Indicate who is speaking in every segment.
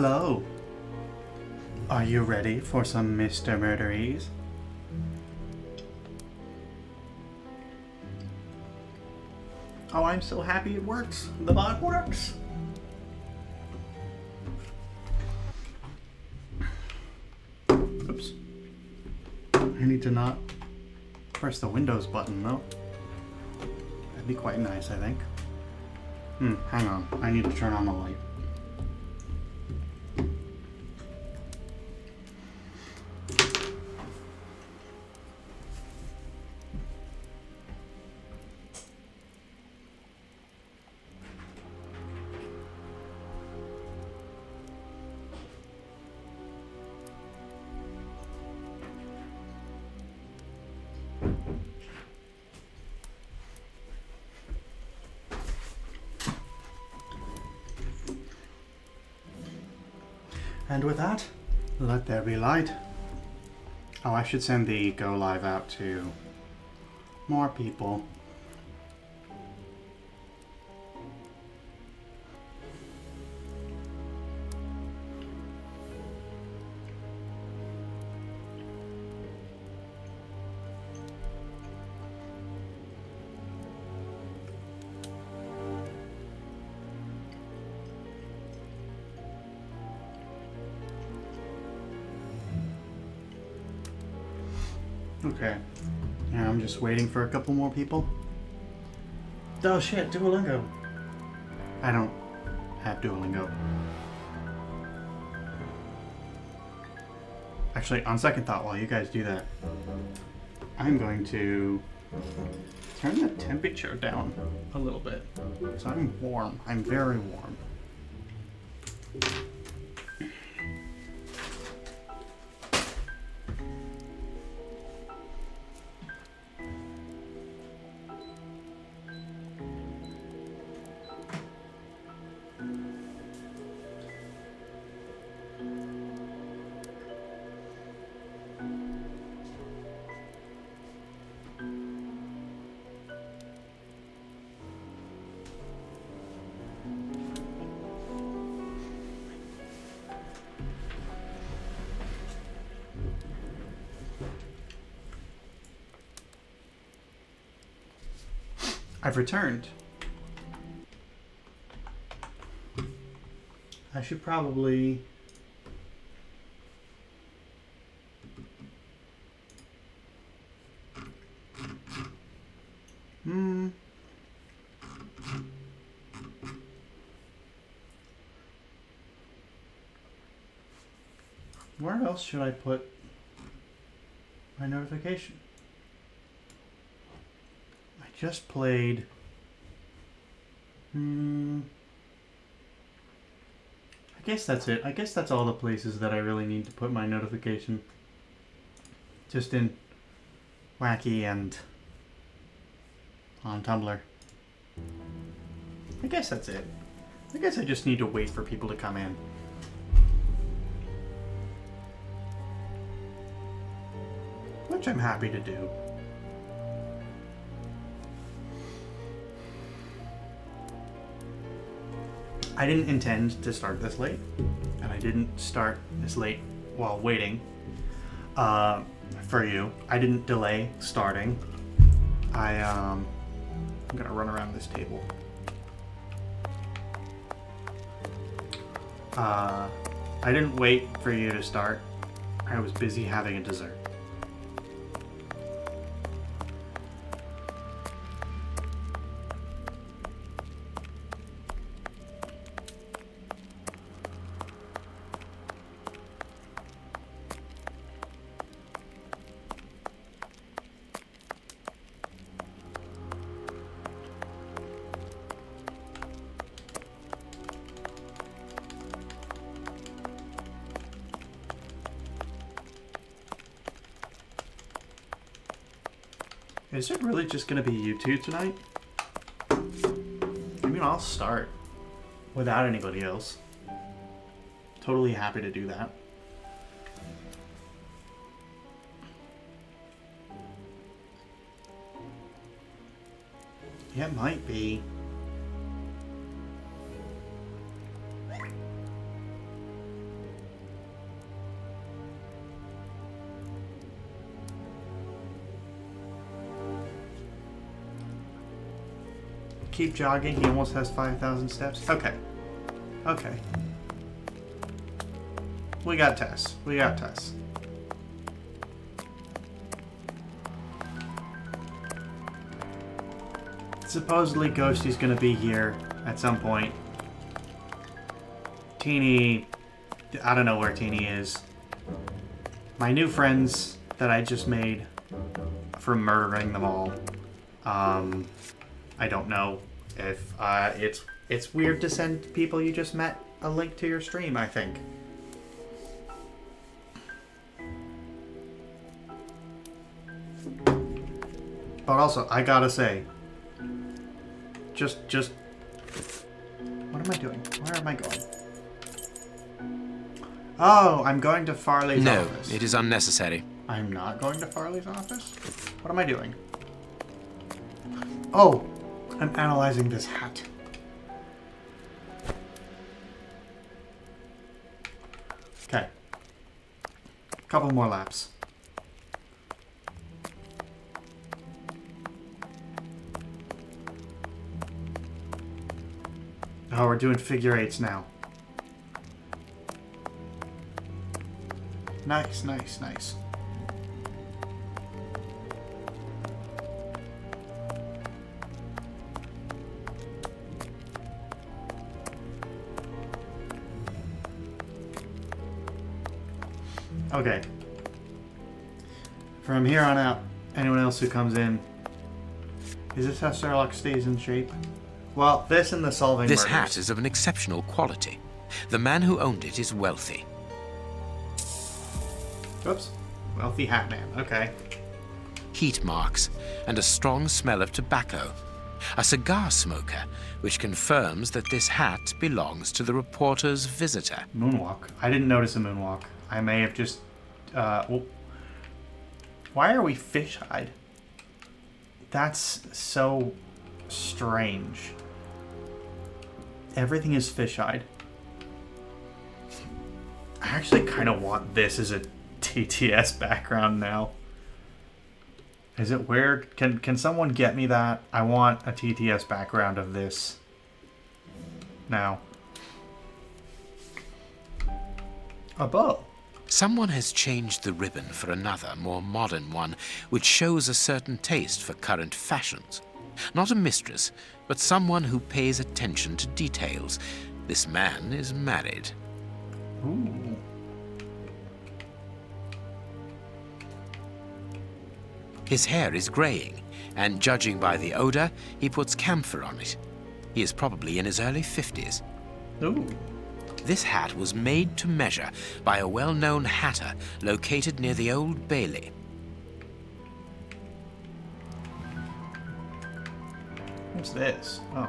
Speaker 1: Hello. Are you ready for some Mr. Murderies? Oh, I'm so happy it works. The bot works. Oops. I need to not press the Windows button, though. That'd be quite nice, I think. Hang on. I need to turn on the light. And with that, let there be light. Oh, I should send the go live out to more people. Okay. Now I'm just waiting for a couple more people. Oh shit, Duolingo. I don't have Duolingo. Actually, on second thought, while you guys do that, I'm going to turn the temperature down a little bit. So I'm warm. I'm very warm. I've returned. I should probably... Where else should I put my notification? I just played... I guess that's it. I guess that's all the places that I really need to put my notification. Just in Wacky and on Tumblr. I guess that's it. I guess I just need to wait for people to come in. Which I'm happy to do. I didn't intend to start this late, and I didn't start this late while waiting for you. I didn't delay starting. I'm gonna run around this table. I didn't wait for you to start. I was busy having a dessert. Is it really just gonna be you two tonight? I mean, I'll start without anybody else. Totally happy to do that. Yeah, it might be. keep jogging. He almost has 5,000 steps. Okay. Okay. We got Tess. We got Tess. Supposedly Ghosty's gonna be here at some point. Teeny... I don't know where Teeny is. My new friends that I just made from murdering them all. I don't know if it's weird to send people you just met a link to your stream, I think. But also, I gotta say, just what am I doing? Where am I going? Oh, I'm going to Farley's office.
Speaker 2: No, it is unnecessary.
Speaker 1: I'm not going to Farley's office? What am I doing? Oh, I'm analyzing this hat. Okay. Couple more laps. Oh, we're doing figure eights now. Nice, nice, nice. Okay. From here on out, anyone else who comes in... Is this how Sherlock stays in shape? Well, this and the solving
Speaker 2: This
Speaker 1: murders.
Speaker 2: hat is of an exceptional quality. The man who owned it is wealthy.
Speaker 1: Oops. Wealthy hat man. Okay.
Speaker 2: Heat marks and a strong smell of tobacco. A cigar smoker, which confirms that this hat belongs to the reporter's visitor.
Speaker 1: Moonwalk. I didn't notice a moonwalk. I may have just... well, why are we fish-eyed? That's so strange. Everything is fish-eyed. I actually kind of want this as a TTS background now. Is it weird? Can someone get me that? I want a TTS background of this now. A bow.
Speaker 2: Someone has changed the ribbon for another, more modern one, which shows a certain taste for current fashions. Not a mistress, but someone who pays attention to details. This man is married.
Speaker 1: Ooh.
Speaker 2: His hair is graying, and judging by the odor, he puts camphor on it. He is probably in his early 50s.
Speaker 1: Ooh.
Speaker 2: This hat was made to measure by a well-known hatter located near the Old Bailey.
Speaker 1: What's this? Oh.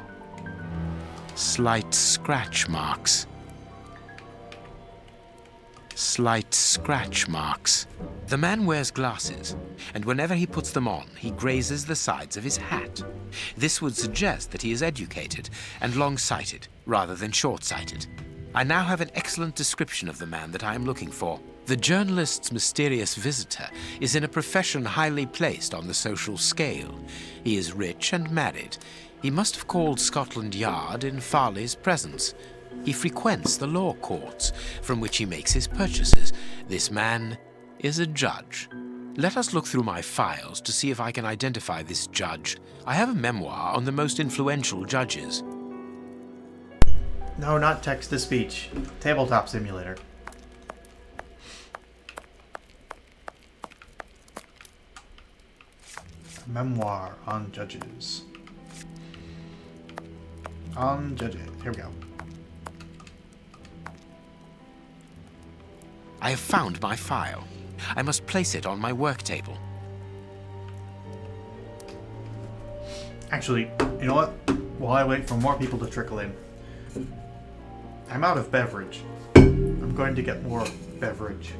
Speaker 2: Slight scratch marks. Slight scratch marks. The man wears glasses, and whenever he puts them on, he grazes the sides of his hat. This would suggest that he is educated and long-sighted, rather than short-sighted. I now have an excellent description of the man that I am looking for. The journalist's mysterious visitor is in a profession highly placed on the social scale. He is rich and married. He must have called Scotland Yard in Farley's presence. He frequents the law courts, from which he makes his purchases. This man is a judge. Let us look through my files to see if I can identify this judge. I have a memoir on the most influential judges.
Speaker 1: No, not text-to-speech. Tabletop simulator. Memoir on judges. On judges. Here we go.
Speaker 2: I have found my file. I must place it on my work table.
Speaker 1: Actually, you know what? While I wait for more people to trickle in, I'm out of beverage. I'm going to get more beverage.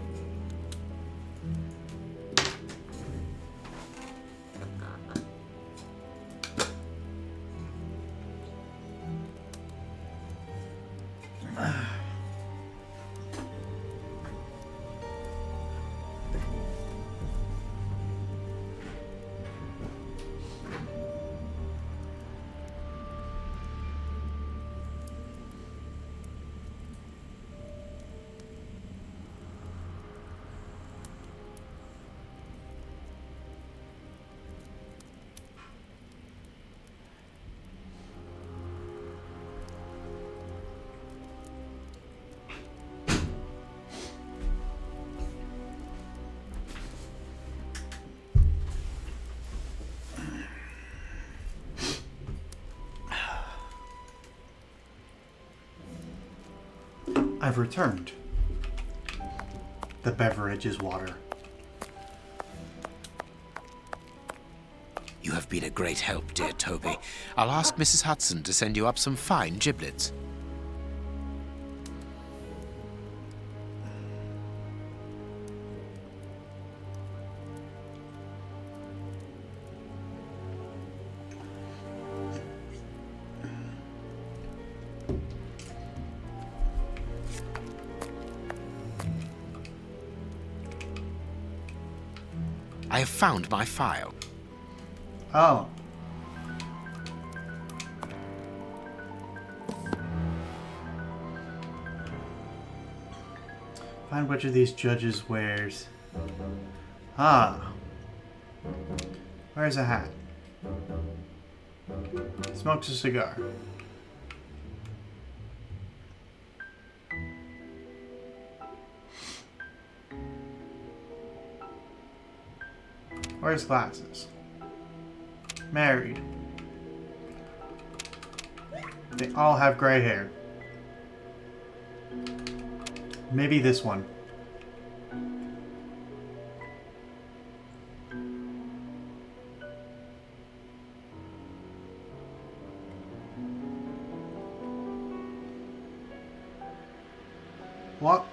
Speaker 1: have returned. The beverage is water.
Speaker 2: You have been a great help, dear Toby. I'll ask Mrs. Hudson to send you up some fine giblets. I have found my file.
Speaker 1: Oh. Find which of these judges wears. Ah. Wears a hat. Smokes a cigar. Wears glasses. Married. They all have gray hair. Maybe this one. What?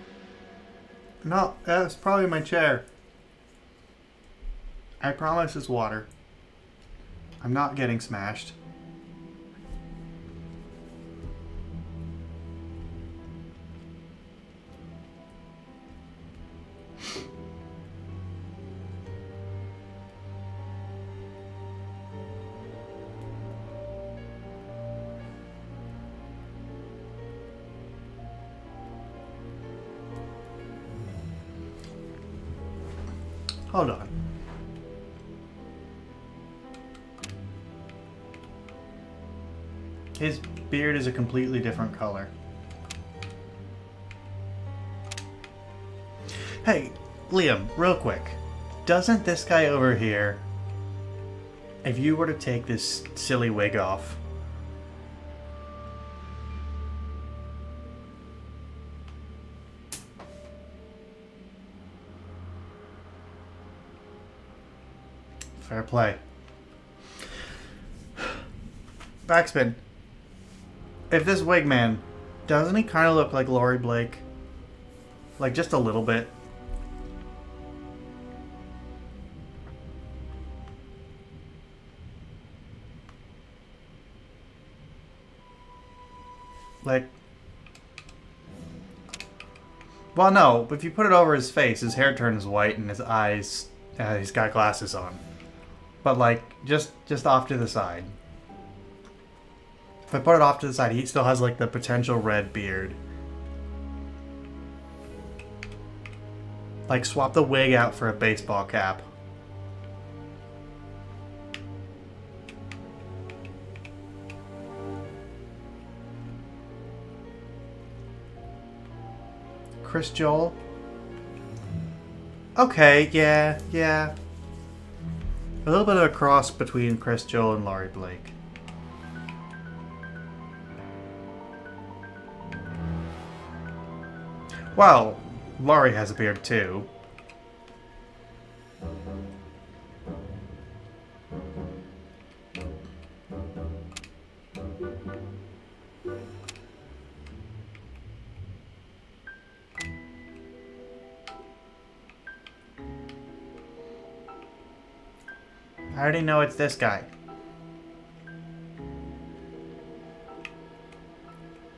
Speaker 1: No, that's probably my chair. I promise it's water. I'm not getting smashed. Hold on. His beard is a completely different color. Hey, Liam, real quick. Doesn't this guy over here, if you were to take this silly wig off, fair play. Backspin. If this wig man, doesn't he kind of look like Laurie Blake? Like just a little bit. Like, well, no, if you put it over his face, his hair turns white and his eyes, he's got glasses on. But like, just off to the side. If I put it off to the side, he still has like the potential red beard. Like, swap the wig out for a baseball cap. Chris Joel? Okay, yeah. A little bit of a cross between Chris Joel and Laurie Blake. Well, Laurie has a beard too. I already know it's this guy.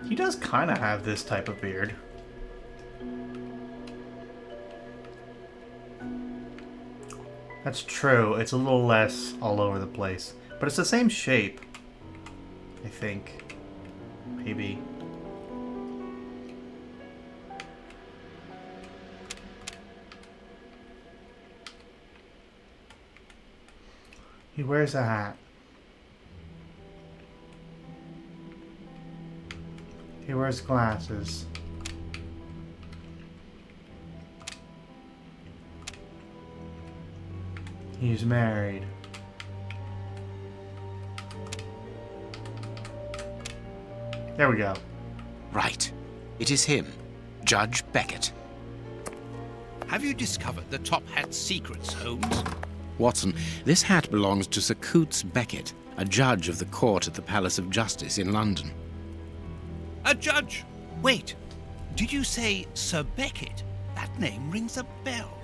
Speaker 1: He does kind of have this type of beard. That's true. It's a little less all over the place. But it's the same shape. I think. Maybe. He wears a hat. He wears glasses. He's married. There we go.
Speaker 2: Right. It is him. Judge Beckett.
Speaker 3: Have you discovered the top hat's secrets, Holmes?
Speaker 2: Watson, this hat belongs to Sir Coots Beckett, a judge of the court at the Palace of Justice in London.
Speaker 3: A judge? Wait, did you say Sir Beckett? That name rings a bell.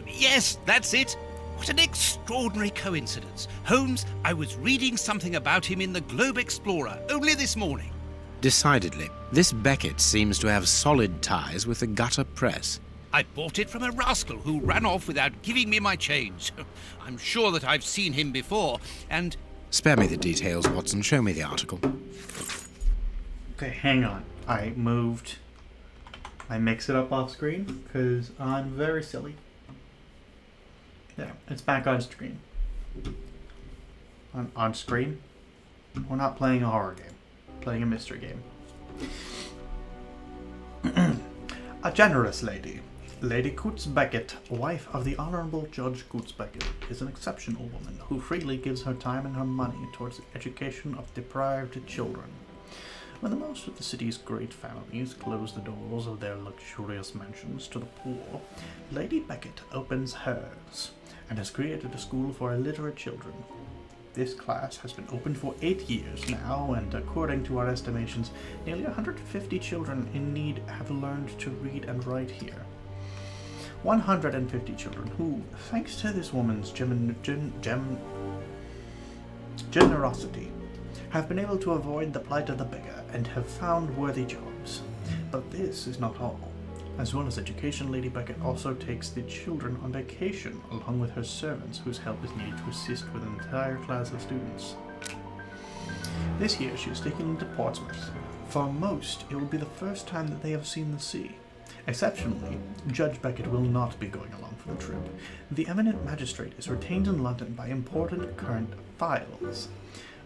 Speaker 3: Yes, that's it. What an extraordinary coincidence. Holmes, I was reading something about him in the Globe Explorer only this morning.
Speaker 2: Decidedly, this Beckett seems to have solid ties with the gutter press.
Speaker 3: I bought it from a rascal who ran off without giving me my change. I'm sure that I've seen him before, and...
Speaker 2: Spare me the details, Watson. Show me the article.
Speaker 1: Okay, hang on. I mix it up off screen because I'm very silly. There, it's back on screen. On screen? We're not playing a horror game. We're playing a mystery game. A generous lady. Lady Coots Beckett, wife of the Honorable Judge Coots Beckett, is an exceptional woman who freely gives her time and her money towards the education of deprived children. When the most of the city's great families close the doors of their luxurious mansions to the poor, Lady Beckett opens hers and has created a school for illiterate children. This class has been open for 8 years now, and according to our estimations, nearly 150 children in need have learned to read and write here. 150 children who, thanks to this woman's generosity, have been able to avoid the plight of the beggar and have found worthy jobs. But this is not all. As well as education, Lady Beckett also takes the children on vacation, along with her servants, whose help is needed to assist with an entire class of students. This year she is taking them to Portsmouth. For most, it will be the first time that they have seen the sea. Exceptionally, Judge Beckett will not be going along for the trip. The eminent magistrate is retained in London by important current files.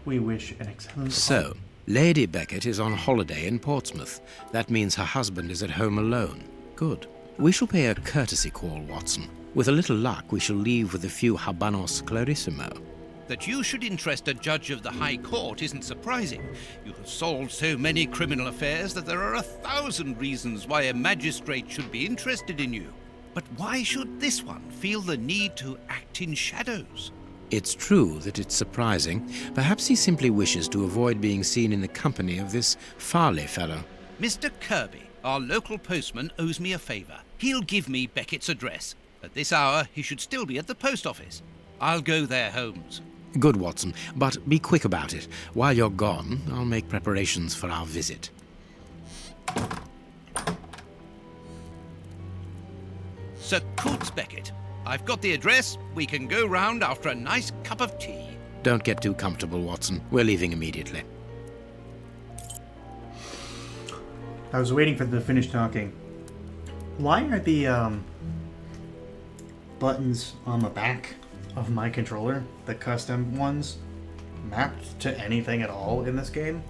Speaker 1: We wish an excellent...
Speaker 2: So, Lady Beckett is on holiday in Portsmouth. That means her husband is at home alone. Good. We shall pay a courtesy call, Watson. With a little luck, we shall leave with a few habanos clarissimo.
Speaker 3: That you should interest a judge of the High Court isn't surprising. You have solved so many criminal affairs that there are 1,000 reasons why a magistrate should be interested in you. But why should this one feel the need to act in shadows?
Speaker 2: It's true that it's surprising. Perhaps he simply wishes to avoid being seen in the company of this Farley fellow.
Speaker 3: Mr. Kirby, our local postman, owes me a favour. He'll give me Beckett's address. At this hour, he should still be at the post office. I'll go there, Holmes.
Speaker 2: Good, Watson, but be quick about it. While you're gone, I'll make preparations for our visit.
Speaker 3: Sir Coots Beckett. I've got the address. We can go round after a nice cup of tea.
Speaker 2: Don't get too comfortable, Watson. We're leaving immediately.
Speaker 1: I was waiting for them to finish talking. Why are the buttons on the back of my controller, the custom ones, mapped to anything at all in this game?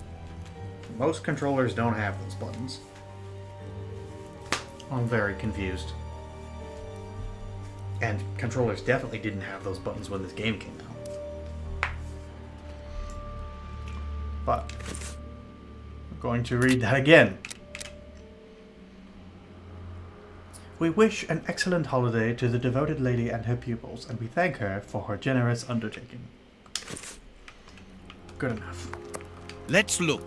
Speaker 1: Most controllers don't have those buttons. I'm very confused. And controllers definitely didn't have those buttons when this game came out. But I'm going to read that again. We wish an excellent holiday to the devoted lady and her pupils, and we thank her for her generous undertaking. Good enough.
Speaker 3: Let's look.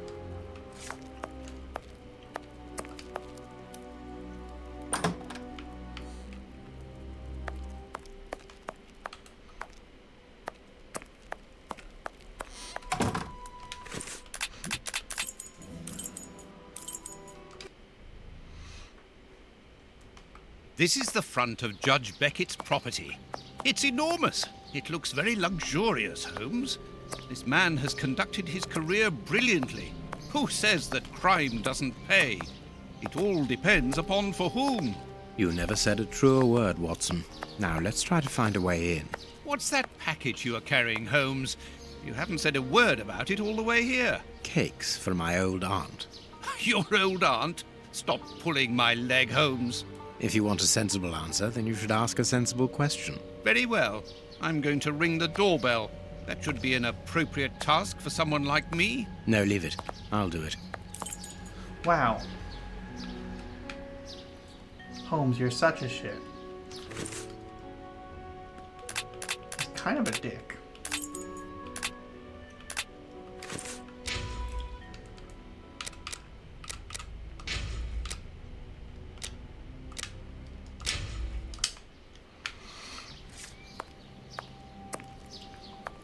Speaker 3: This is the front of Judge Beckett's property. It's enormous. It looks very luxurious, Holmes. This man has conducted his career brilliantly. Who says that crime doesn't pay? It all depends upon for whom.
Speaker 2: You never said a truer word, Watson. Now, let's try to find a way in.
Speaker 3: What's that package you are carrying, Holmes? You haven't said a word about it all the way here.
Speaker 2: Cakes for my old aunt.
Speaker 3: Your old aunt? Stop pulling my leg, Holmes.
Speaker 2: If you want a sensible answer, then you should ask a sensible question.
Speaker 3: Very well. I'm going to ring the doorbell. That should be an appropriate task for someone like me.
Speaker 2: No, leave it. I'll do it.
Speaker 1: Wow. Holmes, you're such a shit. He's kind of a dick.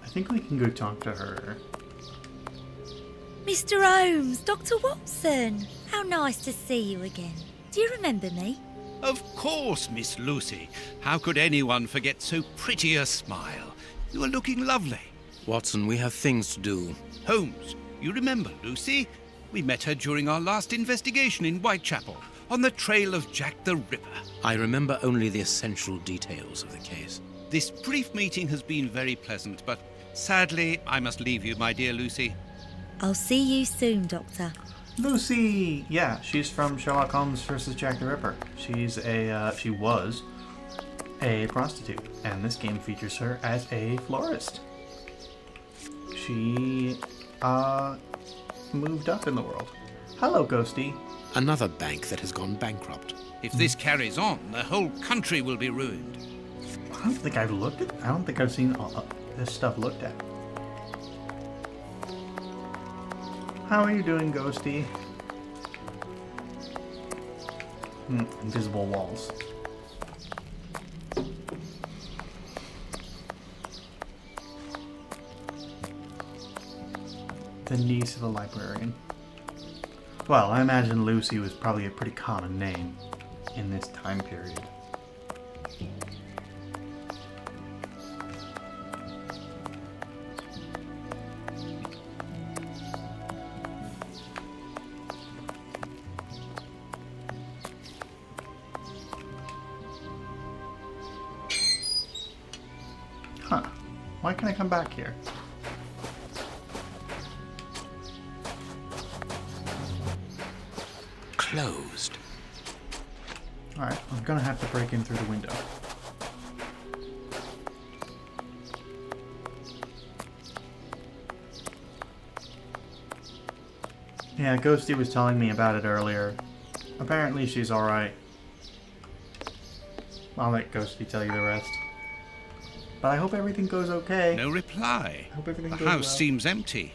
Speaker 1: I think we can go talk to her.
Speaker 4: Mr. Holmes, Dr. Watson. How nice to see you again. Do you remember me?
Speaker 3: Of course, Miss Lucy. How could anyone forget so pretty a smile? You are looking lovely.
Speaker 2: Watson, we have things to do.
Speaker 3: Holmes, you remember Lucy? We met her during our last investigation in Whitechapel, on the trail of Jack the Ripper.
Speaker 2: I remember only the essential details of the case.
Speaker 3: This brief meeting has been very pleasant, but sadly, I must leave you, my dear Lucy.
Speaker 4: I'll see you soon, Doctor.
Speaker 1: Lucy! Yeah, she's from Sherlock Holmes versus Jack the Ripper. She was a prostitute, and this game features her as a florist. She, moved up in the world. Hello, Ghosty.
Speaker 2: Another bank that has gone bankrupt.
Speaker 3: If this carries on, the whole country will be ruined.
Speaker 1: I don't think I've seen all this stuff looked at. How are you doing, Ghosty? Invisible walls. The niece of a librarian. Well, I imagine Lucy was probably a pretty common name in this time period. Huh. Why can't I come back here?
Speaker 2: Closed.
Speaker 1: Alright, I'm gonna have to break in through the window. Yeah, Ghosty was telling me about it earlier. Apparently she's alright. I'll let Ghosty tell you the rest. But I hope everything goes okay.
Speaker 3: No reply.
Speaker 1: Hope everything
Speaker 3: The
Speaker 1: goes
Speaker 3: house
Speaker 1: well.
Speaker 3: seems empty.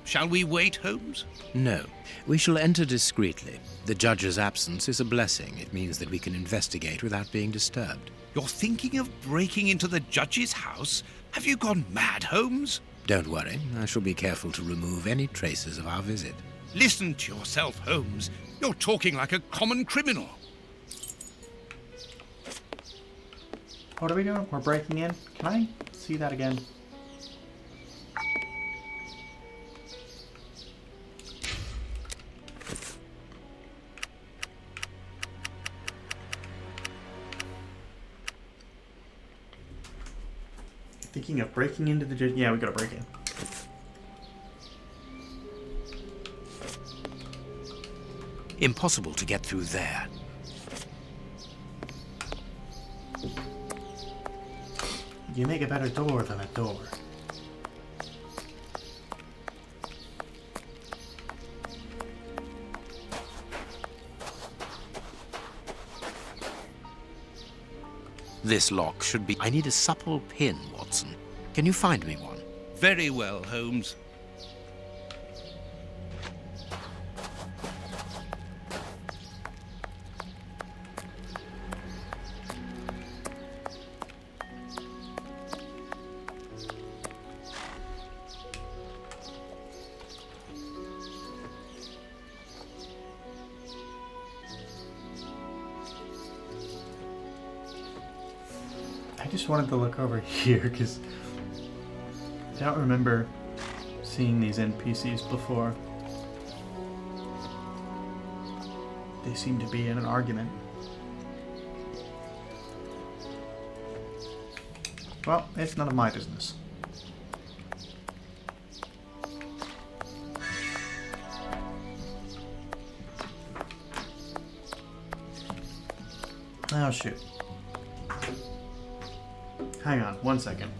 Speaker 3: Shall we wait, Holmes?
Speaker 2: No. We shall enter discreetly. The judge's absence is a blessing. It means that we can investigate without being disturbed.
Speaker 3: You're thinking of breaking into the judge's house? Have you gone mad, Holmes?
Speaker 2: Don't worry. I shall be careful to remove any traces of our visit.
Speaker 3: Listen to yourself, Holmes. You're talking like a common criminal.
Speaker 1: What are we doing? We're breaking in? Can I see that again? Thinking of breaking into the... Yeah, we gotta break in.
Speaker 2: Impossible to get through there.
Speaker 1: You make a better door than a door.
Speaker 2: This lock should be... I need a supple pin, Watson. Can you find me one?
Speaker 3: Very well, Holmes.
Speaker 1: I just wanted to look over here because I don't remember seeing these NPCs before. They seem to be in an argument. Well, it's none of my business. Oh, shoot. Hang on, 1 second.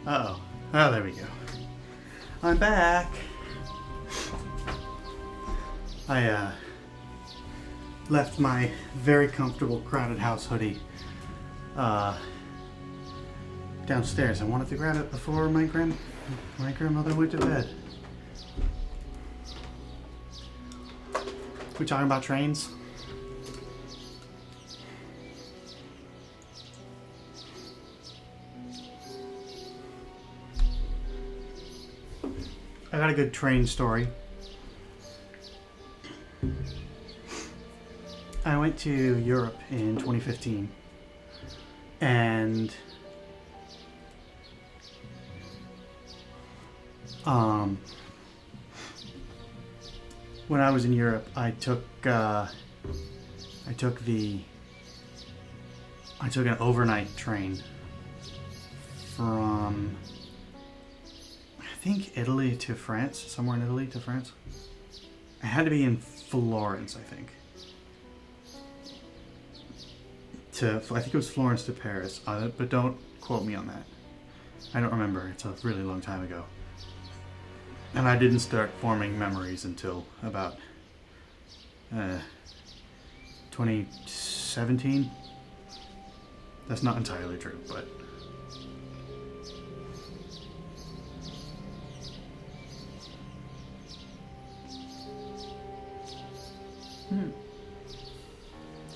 Speaker 1: Uh-oh. Oh, there we go. I'm back. I left my very comfortable crowded house hoodie downstairs. I wanted to grab it before my grandmother went to bed. We talking about trains? I got a good train story. I went to Europe in 2015, and when I was in Europe, I took an overnight train from, I think, Italy to France, somewhere in Italy to France. I had to be in Florence, I think. I think it was Florence to Paris, but don't quote me on that. I don't remember. It's a really long time ago. And I didn't start forming memories until about 2017. That's not entirely true, but...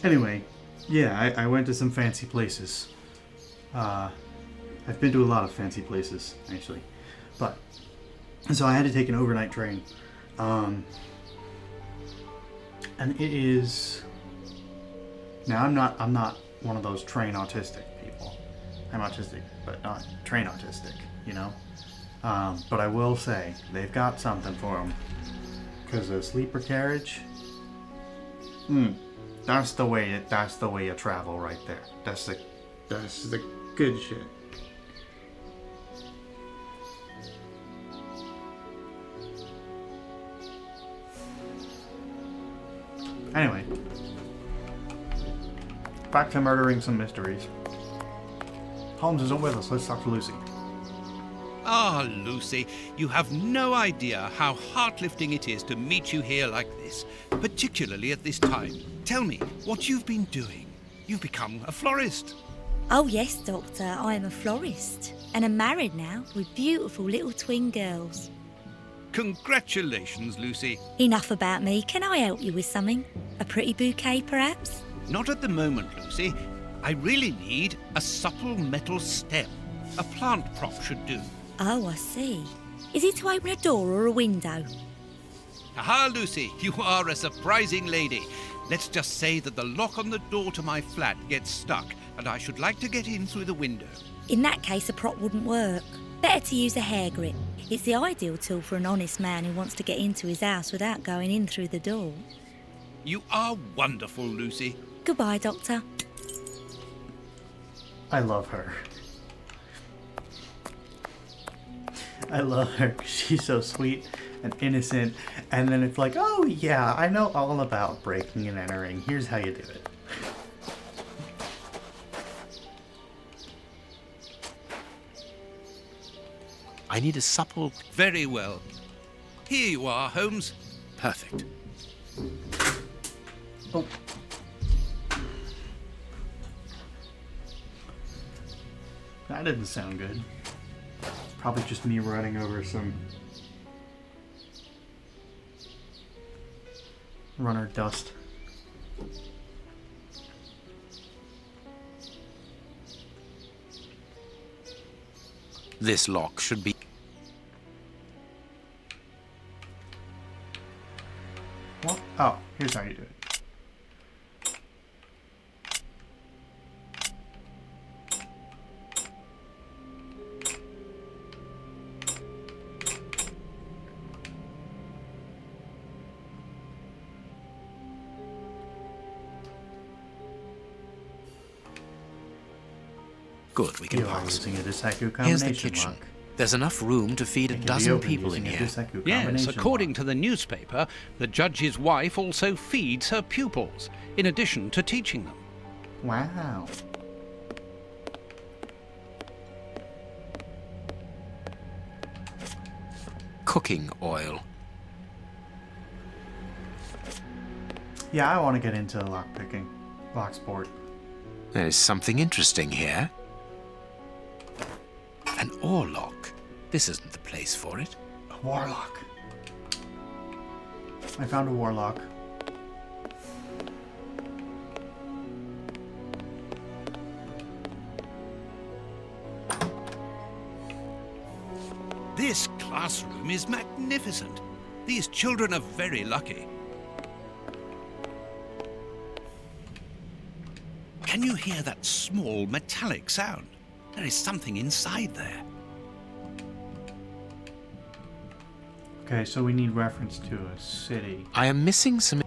Speaker 1: Anyway, yeah, I went to some fancy places. I've been to a lot of fancy places, actually. But, so I had to take an overnight train. And it is... Now, I'm not one of those train autistic people. I'm autistic, but not train autistic, you know? But I will say, they've got something for them. Because a sleeper carriage... That's the way you travel right there. That's the good shit. Anyway, back to murdering some mysteries. Holmes isn't with us. Let's talk to Lucy.
Speaker 3: Ah, Lucy, you have no idea how heart-lifting it is to meet you here like this, particularly at this time. Tell me what you've been doing. You've become a florist.
Speaker 4: Oh yes, Doctor, I am a florist. And I'm married now with beautiful little twin girls.
Speaker 3: Congratulations, Lucy.
Speaker 4: Enough about me. Can I help you with something? A pretty bouquet, perhaps?
Speaker 3: Not at the moment, Lucy. I really need a supple metal stem. A plant prop should do.
Speaker 4: Oh, I see. Is it to open a door or a window?
Speaker 3: Aha, Lucy, you are a surprising lady. Let's just say that the lock on the door to my flat gets stuck, and I should like to get in through the window.
Speaker 4: In that case, a prop wouldn't work. Better to use a hair grip. It's the ideal tool for an honest man who wants to get into his house without going in through the door.
Speaker 3: You are wonderful, Lucy.
Speaker 4: Goodbye, Doctor.
Speaker 1: I love her. I love her. She's so sweet and innocent. And then it's like, oh yeah, I know all about breaking and entering. Here's how you do it.
Speaker 2: I need a supple...
Speaker 3: Very well. Here you are, Holmes.
Speaker 2: Perfect.
Speaker 1: Oh. That didn't sound good. Probably just me running over some runner dust.
Speaker 2: This lock should be...
Speaker 1: What? Oh, here's how you do it.
Speaker 2: Good, we can
Speaker 1: You are
Speaker 2: pass.
Speaker 1: using a Disaku combination
Speaker 2: Here's the kitchen.
Speaker 1: lock.
Speaker 2: There's enough room to feed a
Speaker 1: It can be
Speaker 2: dozen
Speaker 1: opened
Speaker 2: people in
Speaker 1: using a
Speaker 2: here.
Speaker 1: Disaku
Speaker 3: Yes,
Speaker 1: combination
Speaker 3: according
Speaker 1: lock.
Speaker 3: to the newspaper, the judge's wife also feeds her pupils, in addition to teaching them.
Speaker 1: Wow.
Speaker 2: cooking oil.
Speaker 1: Yeah, I want to get into lockpicking. Locksport.
Speaker 2: There is something interesting here. An ore lock. This isn't the place for it.
Speaker 1: A warlock. I found a warlock.
Speaker 3: This classroom is magnificent. These children are very lucky. Can you hear that small metallic sound? There is something inside there.
Speaker 1: Okay, so we need reference to a city.
Speaker 2: I am missing some...
Speaker 1: A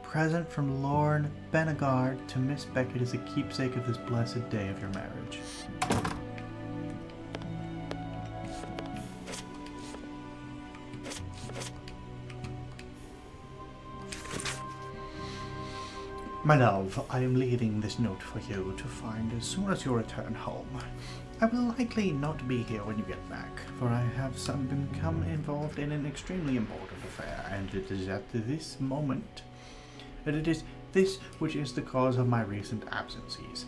Speaker 1: present from Lord Benegard to Miss Beckett is a keepsake of this blessed day of your marriage. My love, I am leaving this note for you to find as soon as you return home. I will likely not be here when you get back, for I have become involved in an extremely important affair, and it is at this moment that it is this which is the cause of my recent absences.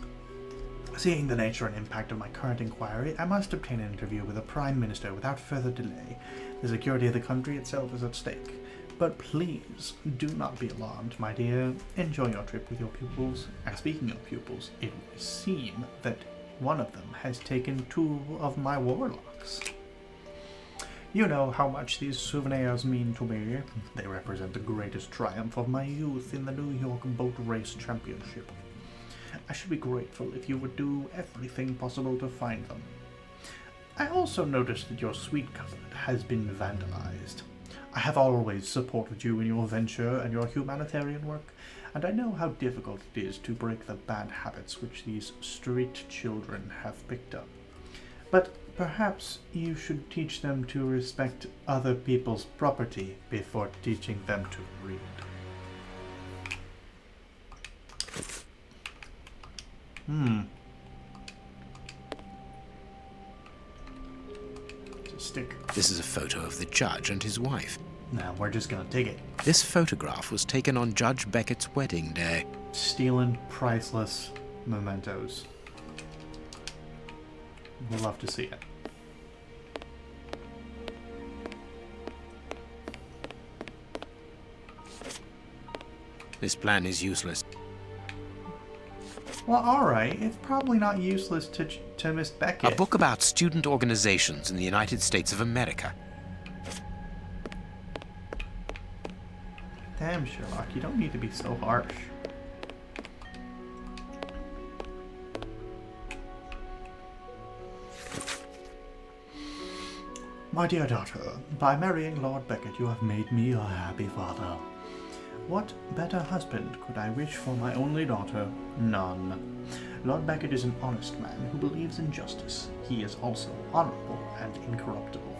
Speaker 1: Seeing the nature and impact of my current inquiry, I must obtain an interview with the Prime Minister without further delay. The security of the country itself is at stake. But please, do not be alarmed, my dear. Enjoy your trip with your pupils. And speaking of pupils, it would seem that one of them has taken 2 of my warlocks. You know how much these souvenirs mean to me. They represent the greatest triumph of my youth in the New York Boat Race Championship. I should be grateful if you would do everything possible to find them. I also noticed that your sweet cupboard has been vandalized. I have always supported you in your venture and your humanitarian work, and I know how difficult it is to break the bad habits which these street children have picked up. But perhaps you should teach them to respect other people's property before teaching them to read. It's a stick.
Speaker 2: This is a photo of the judge and his wife.
Speaker 1: Now we're just gonna take it.
Speaker 2: This photograph was taken on Judge Beckett's wedding day.
Speaker 1: Stealing priceless mementos. We'll love to see it.
Speaker 2: This plan is useless.
Speaker 1: Well, alright. It's probably not useless to Miss Beckett.
Speaker 2: A book about student organizations in the United States of America.
Speaker 1: Damn, Sherlock, you don't need to be so harsh. My dear daughter, by marrying Lord Beckett, you have made me a happy father. What better husband could I wish for my only daughter? None. Lord Beckett is an honest man who believes in justice. He is also honorable and incorruptible.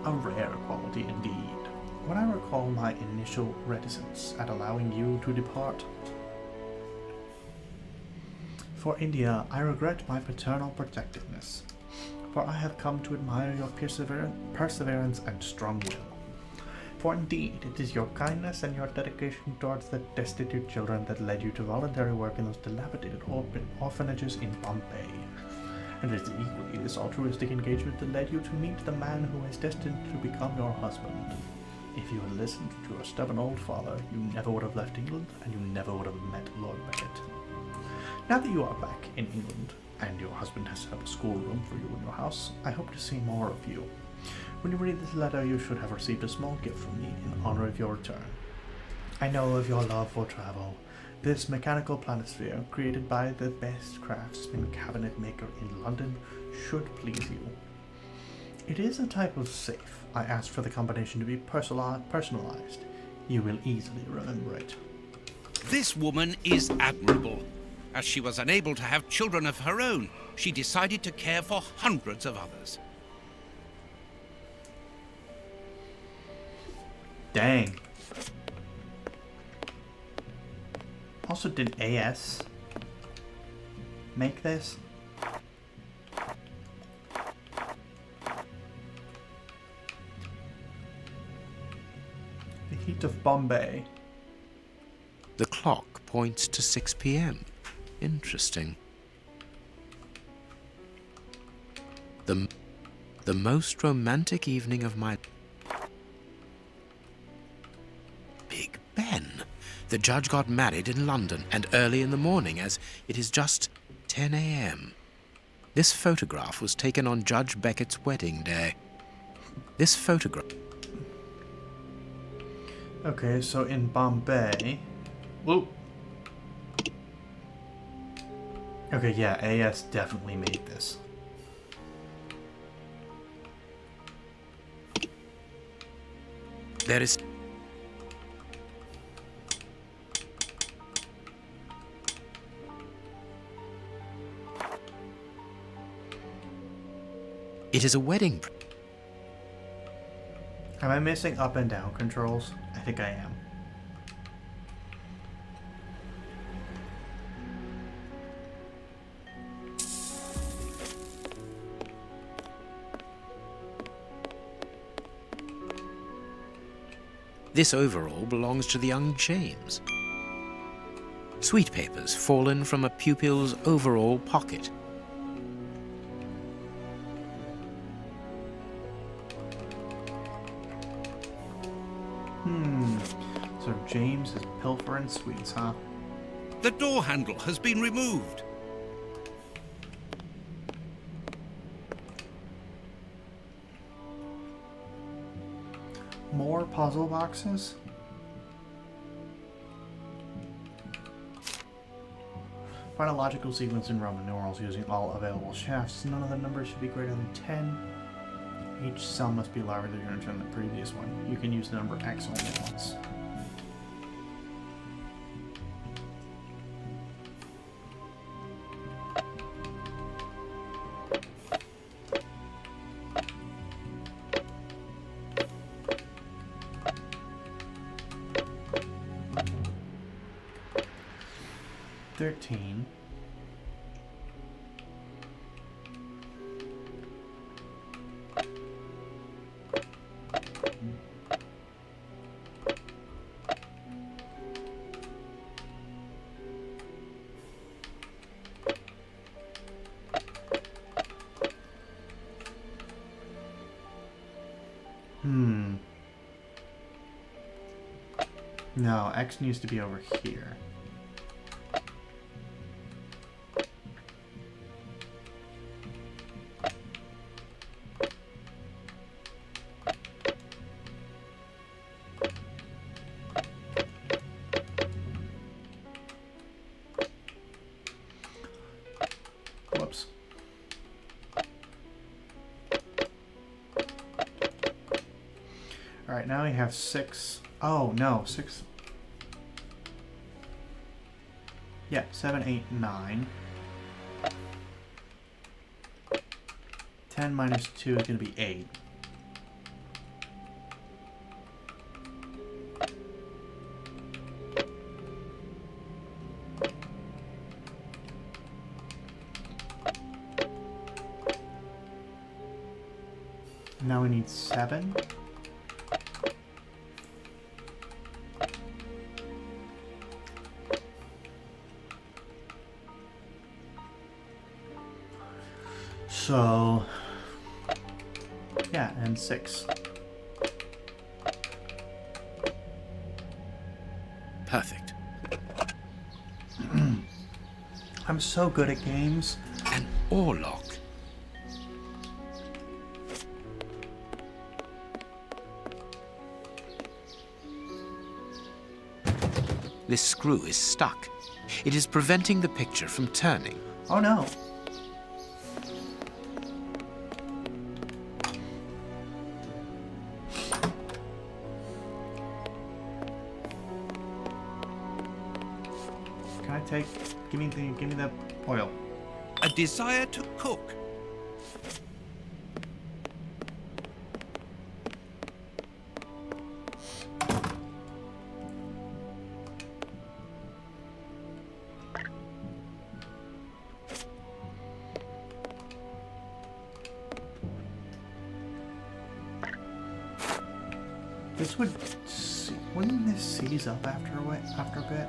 Speaker 1: A rare quality indeed. When I recall my initial reticence at allowing you to depart for India, I regret my paternal protectiveness, for I have come to admire your perseverance and strong will. For indeed, it is your kindness and your dedication towards the destitute children that led you to voluntary work in those dilapidated orphanages in Bombay. And it is equally this altruistic engagement that led you to meet the man who is destined to become your husband. If you had listened to your stubborn old father, you never would have left England, and you never would have met Lord Beckett. Now that you are back in England, and your husband has set up a schoolroom for you in your house, I hope to see more of you. When you read this letter, you should have received a small gift from me in honor of your return. I know of your love for travel. This mechanical planisphere, created by the best craftsman cabinet maker in London, should please you. It is a type of safe. I asked for the combination to be personalized. You will easily remember it.
Speaker 3: This woman is admirable. As she was unable to have children of her own, she decided to care for hundreds of others.
Speaker 1: Dang. Also, did AS make this? Heat of Bombay.
Speaker 2: The clock points to 6 p.m. Interesting. The most romantic evening of my... Big Ben. The judge got married in London, and early in the morning, as it is just 10 a.m. This photograph was taken on Judge Beckett's wedding day. This photograph...
Speaker 1: Okay, so in Bombay... Whoop. Okay, yeah, AS definitely made this.
Speaker 2: There is... It is a wedding...
Speaker 1: Am I missing up and down controls? I think I am.
Speaker 2: This overall belongs to the young James. Sweet papers fallen from a pupil's overall pocket.
Speaker 1: So James is pilfering sweets, huh?
Speaker 3: The door handle has been removed.
Speaker 1: More puzzle boxes? Find a logical sequence in Roman numerals using all available shafts. None of the numbers should be greater than 10. Each cell must be larger than the previous one. You can use the number X only once. $13. No, X needs to be over here. Whoops. All right, now we have 6. Oh, no, 6. Yeah, 7, 8, 9. 10 minus 2 is going to be 8. Now we need 7. So, yeah, and 6.
Speaker 2: Perfect.
Speaker 1: I'm so good at games.
Speaker 2: An oarlock. This screw is stuck. It is preventing the picture from turning.
Speaker 1: Oh no. Can I take? Give me the oil.
Speaker 3: A desire to cook.
Speaker 1: This would wouldn't this seize up after a bit?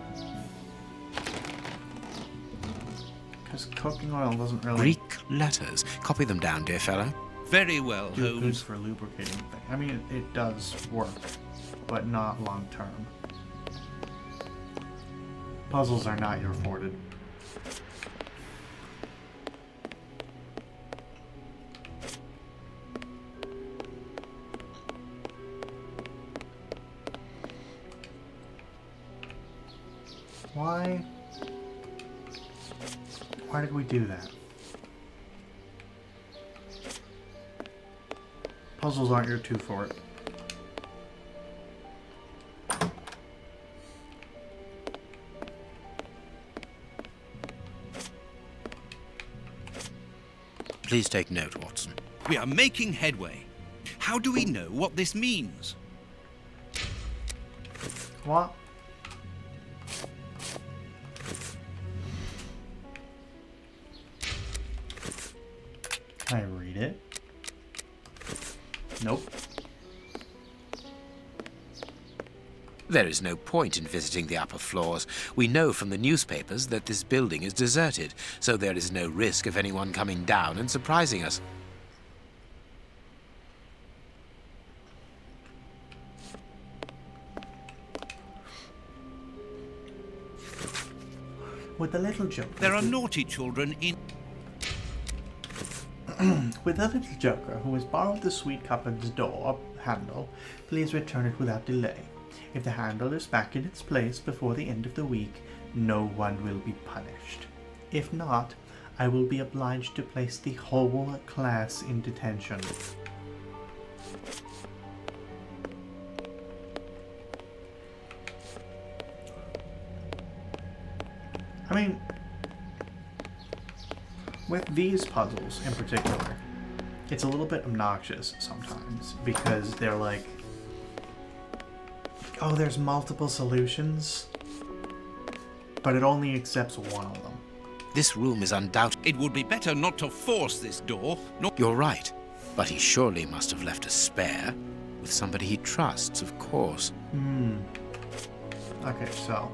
Speaker 1: Because cooking oil doesn't really
Speaker 2: Greek letters. Copy them down, dear fellow.
Speaker 3: Very well,
Speaker 1: do good
Speaker 3: Holmes.
Speaker 1: for lubricating things. I mean, it does work, but not long term. Puzzles are not your forte. Why did we do that? Puzzles aren't your two for it.
Speaker 2: Please take note, Watson.
Speaker 3: We are making headway. How do we know what this means?
Speaker 1: What? Can I read it? Nope.
Speaker 2: There is no point in visiting the upper floors. We know from the newspapers that this building is deserted, so there is no risk of anyone coming down and surprising us.
Speaker 1: With the little joker.
Speaker 3: There are naughty children in...
Speaker 1: With the little joker who has borrowed the sweet cupboard's door handle, please return it without delay. If the handle is back in its place before the end of the week, no one will be punished. If not, I will be obliged to place the whole class in detention. I mean, with these puzzles in particular, it's a little bit obnoxious sometimes because they're like, oh, there's multiple solutions, but it only accepts one of them.
Speaker 2: This room is undoubtedly...
Speaker 3: It would be better not to force this door.
Speaker 2: You're right, but he surely must have left a spare with somebody he trusts, of course.
Speaker 1: Okay, so...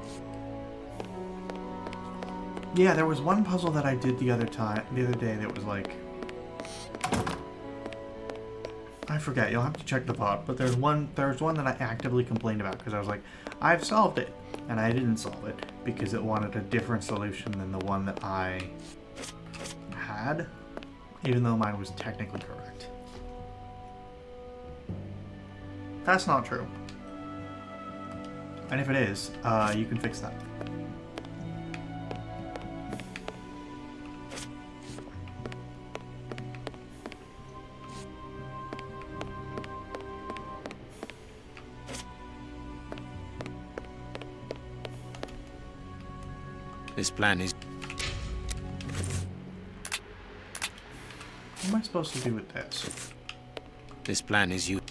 Speaker 1: yeah, there was one puzzle that I did the other day that was like... I forget, you'll have to check the VOD, but there's one that I actively complained about because I was like, I've solved it, and I didn't solve it because it wanted a different solution than the one that I had, even though mine was technically correct. That's not true. And if it is, you can fix that.
Speaker 2: This plan is...
Speaker 1: What am I supposed to do with this?
Speaker 2: This plan is you...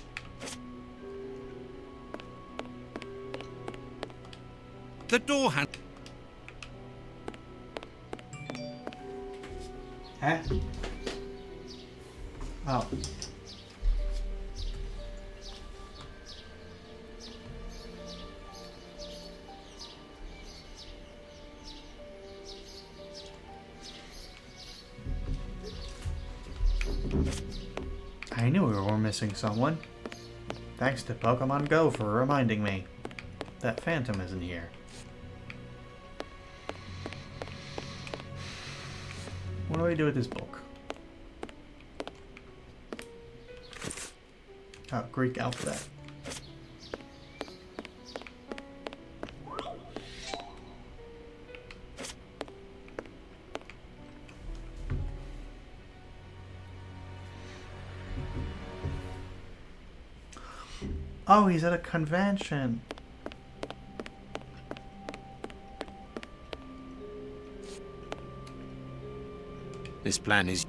Speaker 3: The door handle...
Speaker 1: Huh? Oh. I knew we were missing someone. Thanks to Pokemon Go for reminding me that Phantom isn't here. What do I do with this book? Oh, Greek alphabet. Oh, he's at a convention.
Speaker 2: This plan is...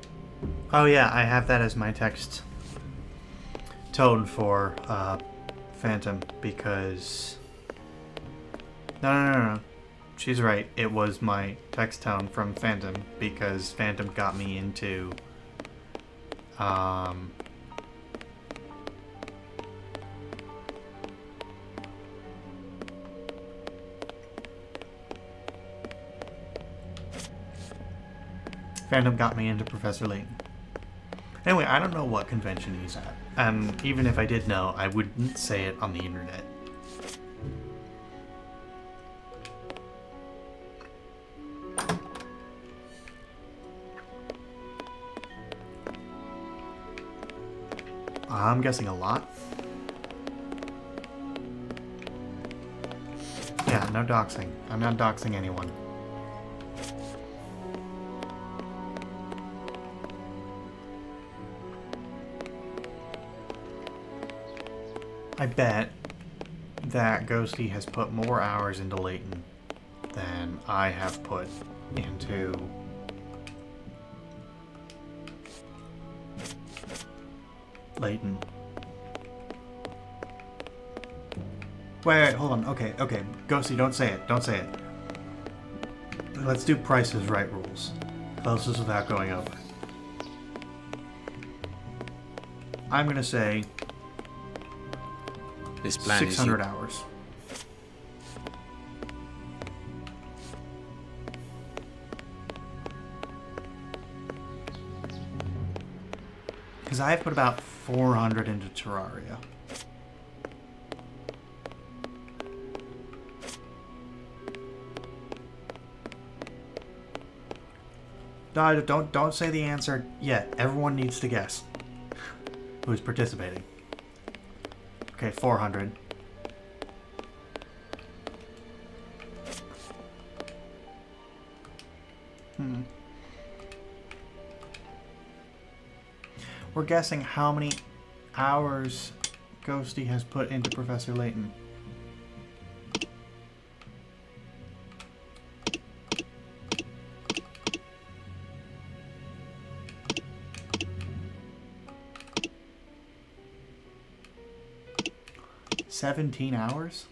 Speaker 1: Oh yeah, I have that as my text tone for Phantom because... No. She's right. It was my text tone from Phantom because Phantom got me into... Fandom got me into Professor Layton. Anyway, I don't know what convention he's at. And even if I did know, I wouldn't say it on the internet. I'm guessing a lot. Yeah, no doxing. I'm not doxing anyone. I bet that Ghosty has put more hours into Layton than I have put into Layton. Wait, hold on. Okay. Ghosty, don't say it. Don't say it. Let's do Price is Right rules. Closest without going over. I'm gonna say
Speaker 2: This plan
Speaker 1: 600
Speaker 2: is
Speaker 1: hours. Because I've put about 400 into Terraria. No, don't say the answer yet. Everyone needs to guess who's participating. Okay, 400. We're guessing how many hours Ghosty has put into Professor Layton. $17 hours?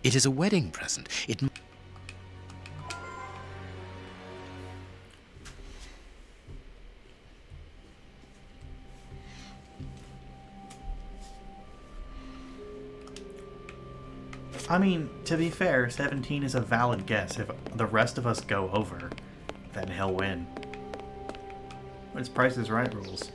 Speaker 2: It is a wedding present.
Speaker 1: I mean, to be fair, 17 is a valid guess. If the rest of us go over, then he'll win. It's Price is Right rules.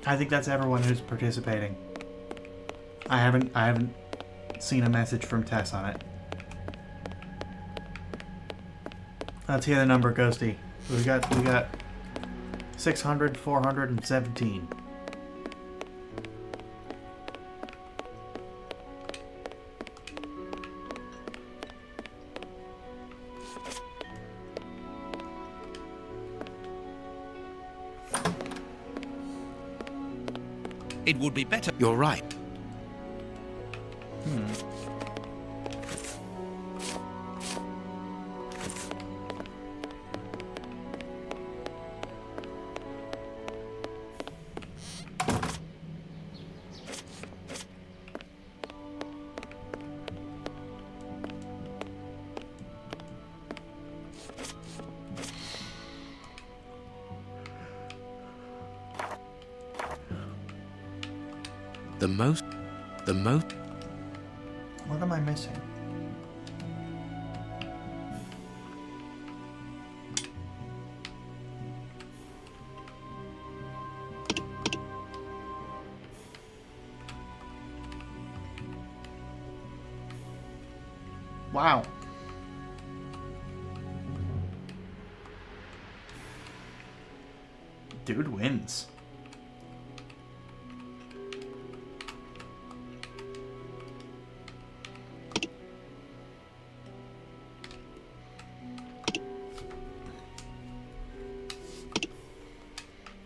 Speaker 1: I think that's everyone who's participating. I haven't seen a message from Tess on it. Let's hear the number, Ghosty. We got 600, 417.
Speaker 3: It would be better.
Speaker 2: You're right. The most.
Speaker 1: What am I missing? Wow. Dude wins.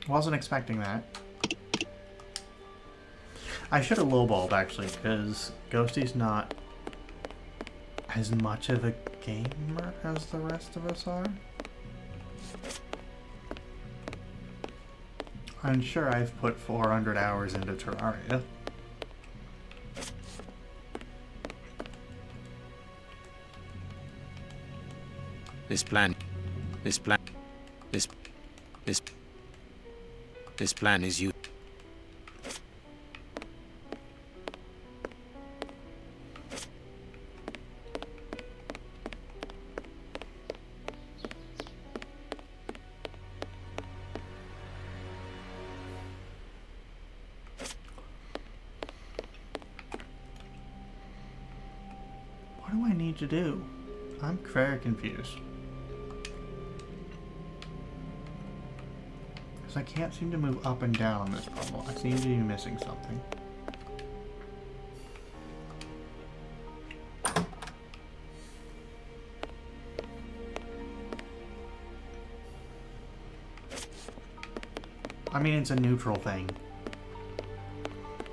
Speaker 1: Wasn't expecting that. I should have lowballed actually, because Ghosty's not as much of a gamer as the rest of us are. I'm sure I've put 400 hours into Terraria.
Speaker 2: This plan is you.
Speaker 1: What do I need to do? I'm very confused. Because I can't seem to move up and down on this puzzle. I seem to be missing something. I mean, it's a neutral thing.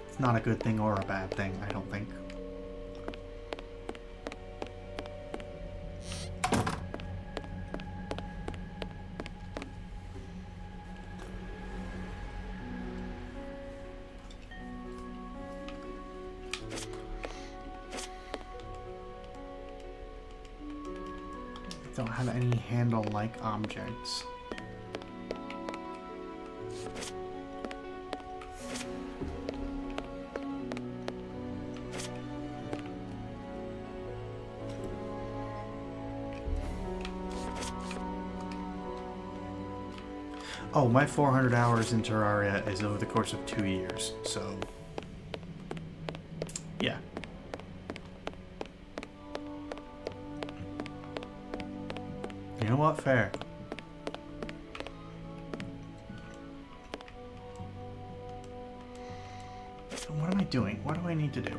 Speaker 1: It's not a good thing or a bad thing, I don't think. Don't have any handle-like objects. Oh, my 400 hours in Terraria is over the course of 2 years, so yeah. You know what? Fair. So what am I doing? What do I need to do?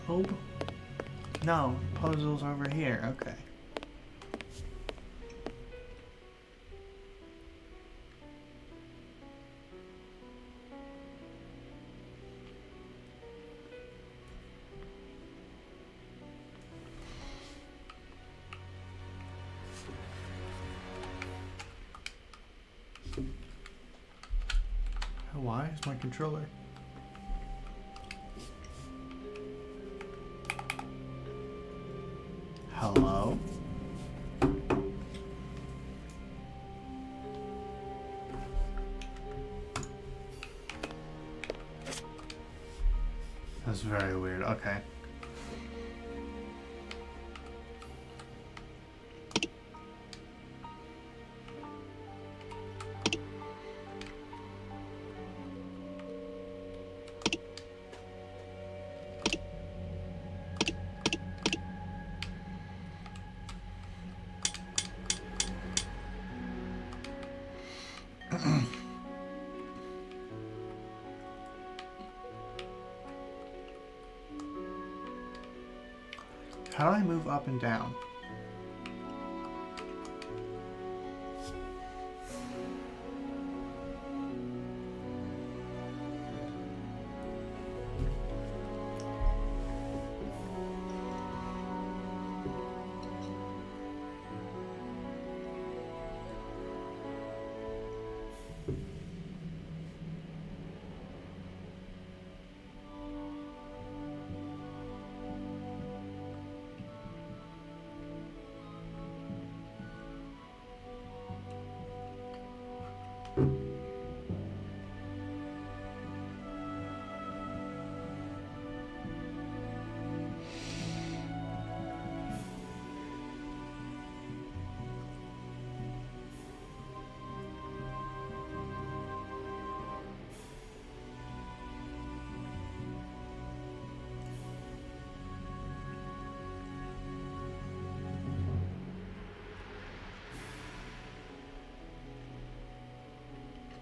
Speaker 1: Globe? No, puzzle's over here. Okay. Why is my controller? Hello? That's very weird. Okay. How do I move up and down?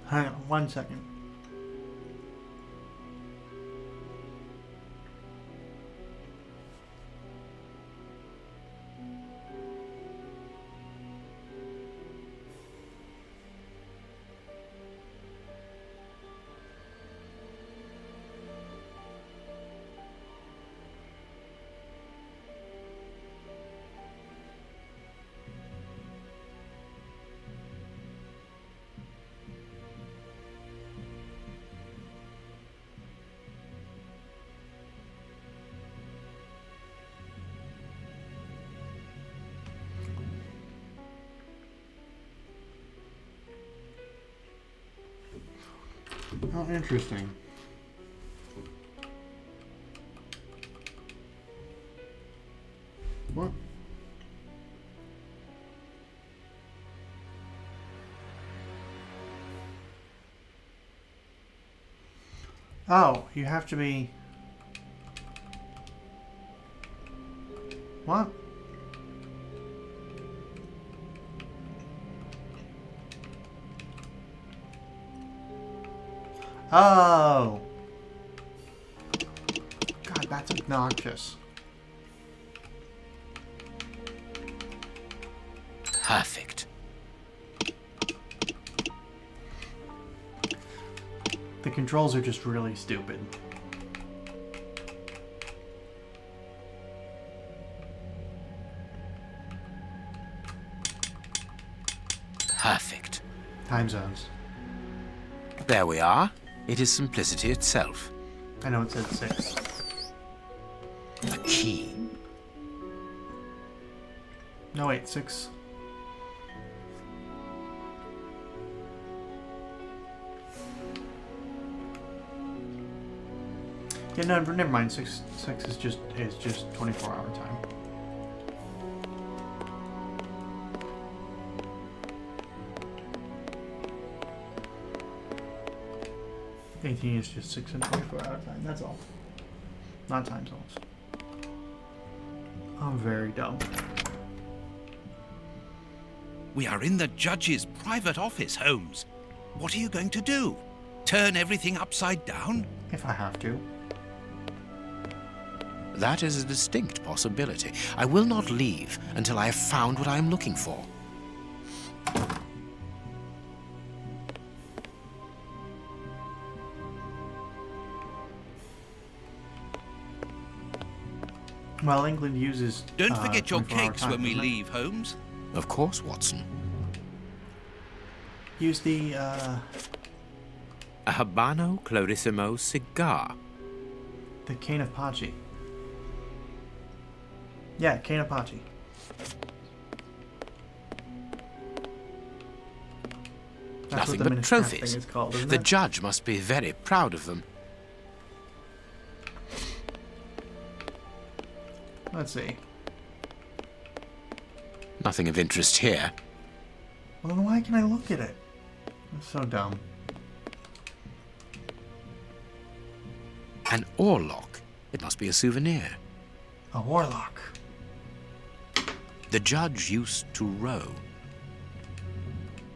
Speaker 1: Hang on 1 second. Oh, interesting. What? Oh, you have to be... What? Oh! God, that's obnoxious.
Speaker 2: Perfect.
Speaker 1: The controls are just really stupid.
Speaker 2: Perfect.
Speaker 1: Time zones.
Speaker 2: There we are. It is simplicity itself.
Speaker 1: I know it said 6.
Speaker 2: A key.
Speaker 1: No, wait, 6. Yeah, no, never mind. 6 is just 24-hour time. $18 is just 6 and 24-hour time. That's all. Not time zones. I'm very dumb.
Speaker 3: We are in the judge's private office, Holmes. What are you going to do? Turn everything upside down?
Speaker 1: If I have to.
Speaker 2: That is a distinct possibility. I will not leave until I have found what I am looking for.
Speaker 1: Well, England uses.
Speaker 3: Don't forget your
Speaker 1: 24-hour
Speaker 3: cakes
Speaker 1: time,
Speaker 3: when we
Speaker 1: doesn't it?
Speaker 3: leave, Holmes.
Speaker 2: Of course, Watson.
Speaker 1: Use the.
Speaker 2: A Habano Clarissimo cigar.
Speaker 1: The cane of Pachi. Yeah, cane of Pachi. That's
Speaker 2: Nothing
Speaker 1: what the
Speaker 2: but
Speaker 1: Minister
Speaker 2: trophies.
Speaker 1: thing is called, isn't
Speaker 2: The
Speaker 1: it?
Speaker 2: judge must be very proud of them.
Speaker 1: Let's see.
Speaker 2: Nothing of interest here.
Speaker 1: Well, then why can I look at it? That's so dumb.
Speaker 2: An oarlock. It must be a souvenir.
Speaker 1: A warlock.
Speaker 2: The judge used to row.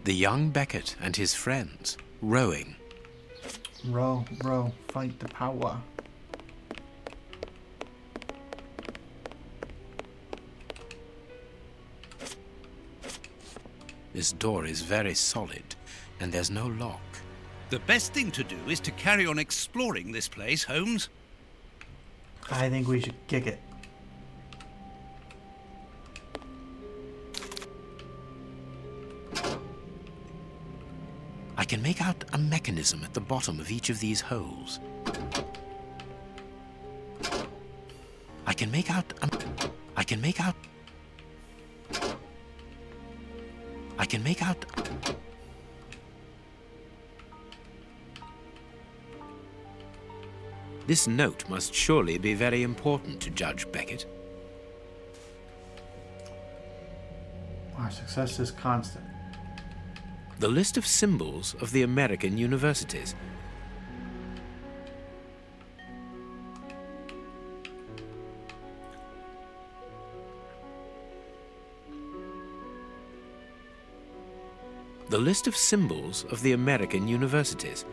Speaker 2: The young Beckett and his friends rowing.
Speaker 1: Row, row, fight the power.
Speaker 2: This door is very solid, and there's no lock.
Speaker 3: The best thing to do is to carry on exploring this place, Holmes.
Speaker 1: I think we should kick it.
Speaker 2: I can make out a mechanism at the bottom of each of these holes. I can make out This note must surely be very important to Judge Beckett.
Speaker 1: Our success is constant.
Speaker 2: The list of symbols of the American universities. The list of symbols of the American universities.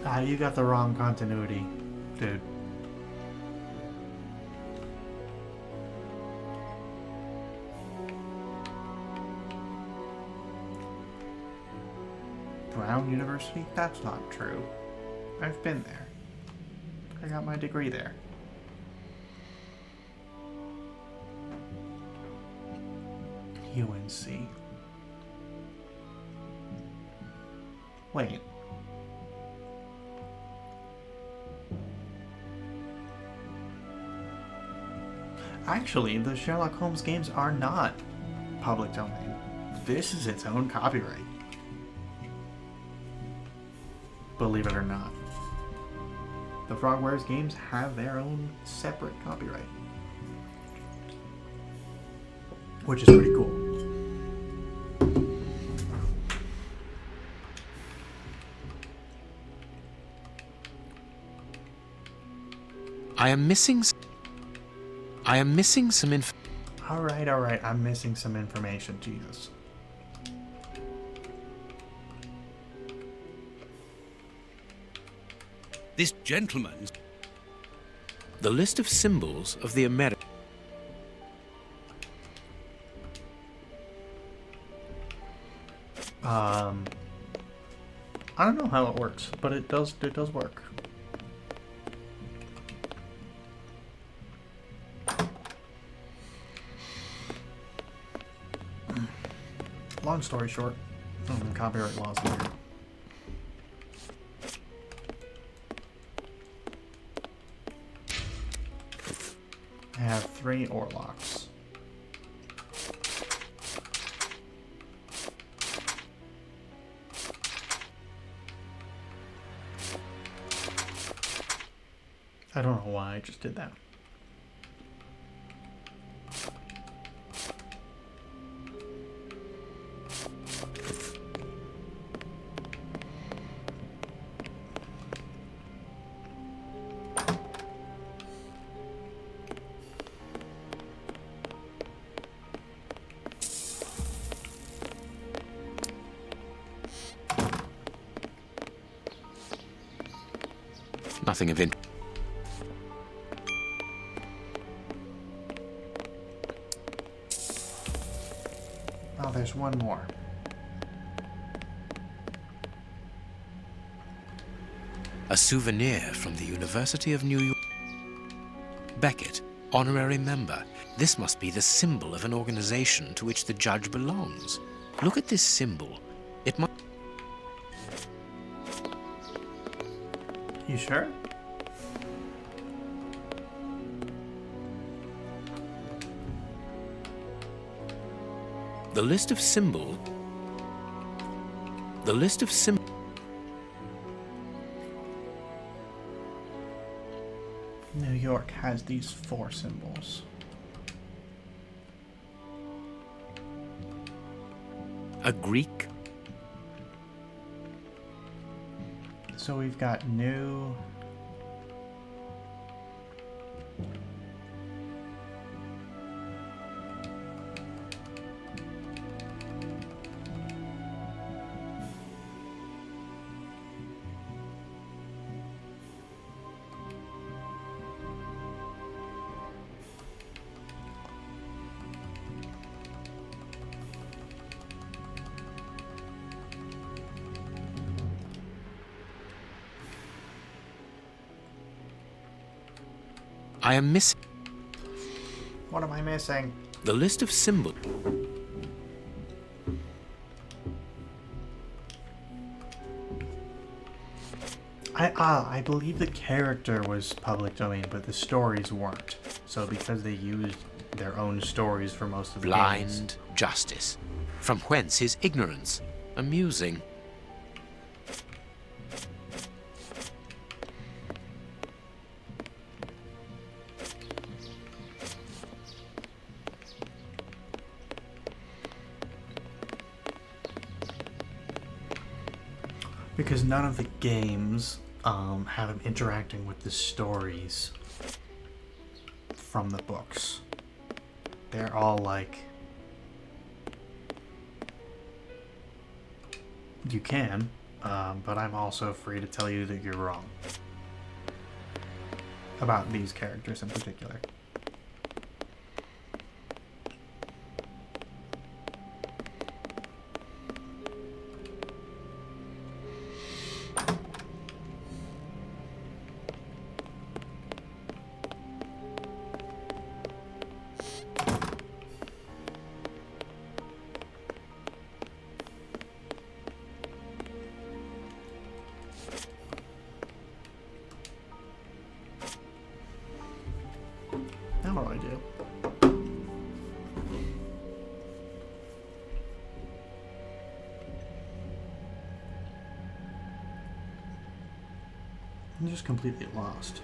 Speaker 1: Ah, you got the wrong continuity, dude. Brown University? That's not true. I've been there. I got my degree there. UNC. Wait. Actually, the Sherlock Holmes games are not public domain. This is its own copyright. Believe it or not. The Frogwares games have their own separate copyright. Which is pretty cool.
Speaker 2: I am missing some
Speaker 1: Alright, I'm missing some information, Jesus.
Speaker 3: This gentleman's...
Speaker 2: The list of symbols of the American...
Speaker 1: I don't know how it works, but it does work. Long story short, copyright laws are weird. I have 3 Orlocks. I don't know why I just did that.
Speaker 2: Nothing of interest.
Speaker 1: Oh, there's one more.
Speaker 2: A souvenir from the University of New York. Beckett, honorary member. This must be the symbol of an organization to which the judge belongs. Look at this symbol. It must...
Speaker 1: You sure?
Speaker 2: The list of symbols... The list of symbols...
Speaker 1: New York has these 4 symbols.
Speaker 2: A Greek...
Speaker 1: So we've got new...
Speaker 2: I am missing...
Speaker 1: What am I missing?
Speaker 2: The list of symbols...
Speaker 1: I believe the character was public domain, but the stories weren't. So because they used their own stories for most of the games.
Speaker 2: Blind justice. From whence his ignorance? Amusing.
Speaker 1: Because none of the games have him interacting with the stories from the books. They're all like You can, but I'm also free to tell you that you're wrong. About these characters in particular. Now what do I do? I'm just completely lost.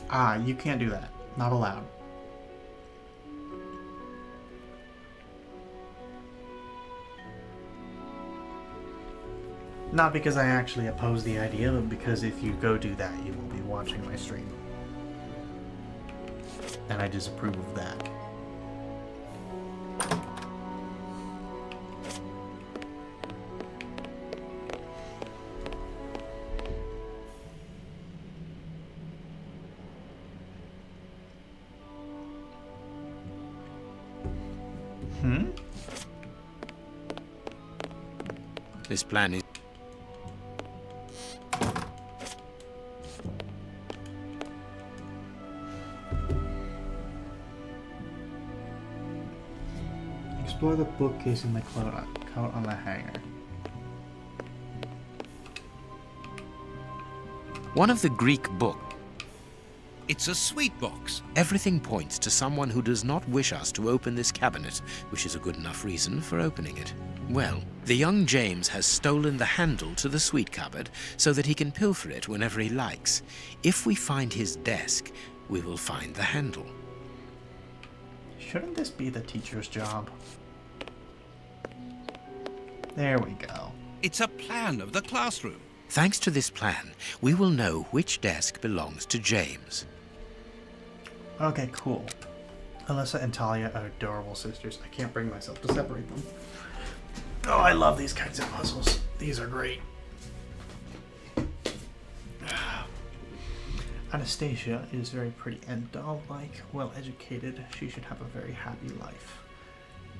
Speaker 1: Ah, you can't do that. Not allowed. Not because I actually oppose the idea, but because if you go do that, you will be watching my stream. And I disapprove of that.
Speaker 2: This plan is...
Speaker 1: Explore the bookcase in the coat on the hanger.
Speaker 2: One of the Greek books.
Speaker 3: It's a sweet box.
Speaker 2: Everything points to someone who does not wish us to open this cabinet, which is a good enough reason for opening it. Well, the young James has stolen the handle to the sweet cupboard so that he can pilfer it whenever he likes. If we find his desk, we will find the handle.
Speaker 1: Shouldn't this be the teacher's job? There we go.
Speaker 3: It's a plan of the classroom.
Speaker 2: Thanks to this plan, we will know which desk belongs to James.
Speaker 1: Okay, cool. Alyssa and Talia are adorable sisters. I can't bring myself to separate them. Oh, I love these kinds of puzzles. These are great. Anastasia is very pretty and doll-like, well-educated. She should have a very happy life.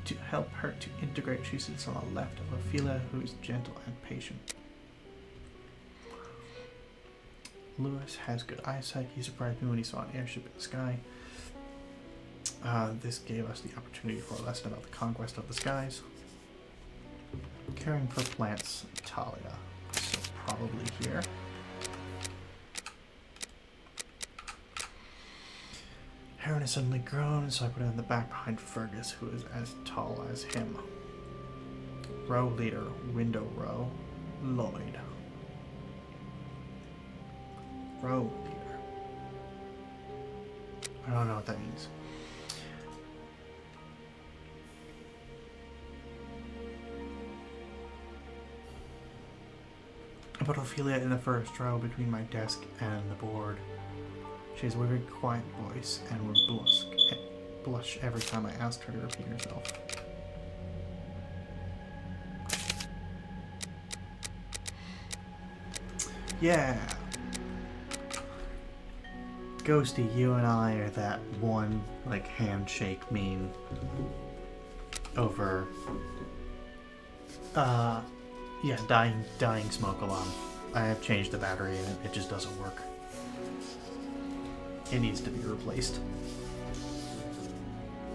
Speaker 1: To help her to integrate, she sits on the left of Ophelia, who is gentle and patient. Lewis has good eyesight. He surprised me when he saw an airship in the sky. This gave us the opportunity for a lesson about the conquest of the skies. Caring for plants, Talia. So probably here. Heron has suddenly grown, so I put it in the back behind Fergus, who is as tall as him. Row leader, window row, Lloyd. Row leader. I don't know what that means. I put Ophelia in the first row between my desk and the board. She has a very quiet voice and would blush every time I asked her to repeat herself. Yeah! Ghosty, you and I are that one, like, handshake meme over, yeah, dying smoke alarm. I have changed the battery and it just doesn't work. It needs to be replaced.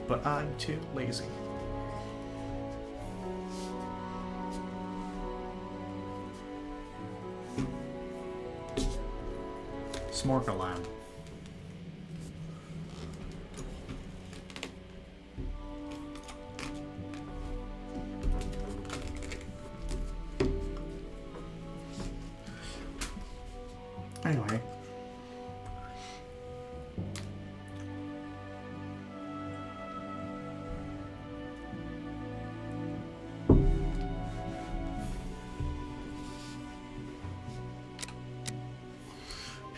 Speaker 1: But I'm too lazy. Smork alarm. Anyway.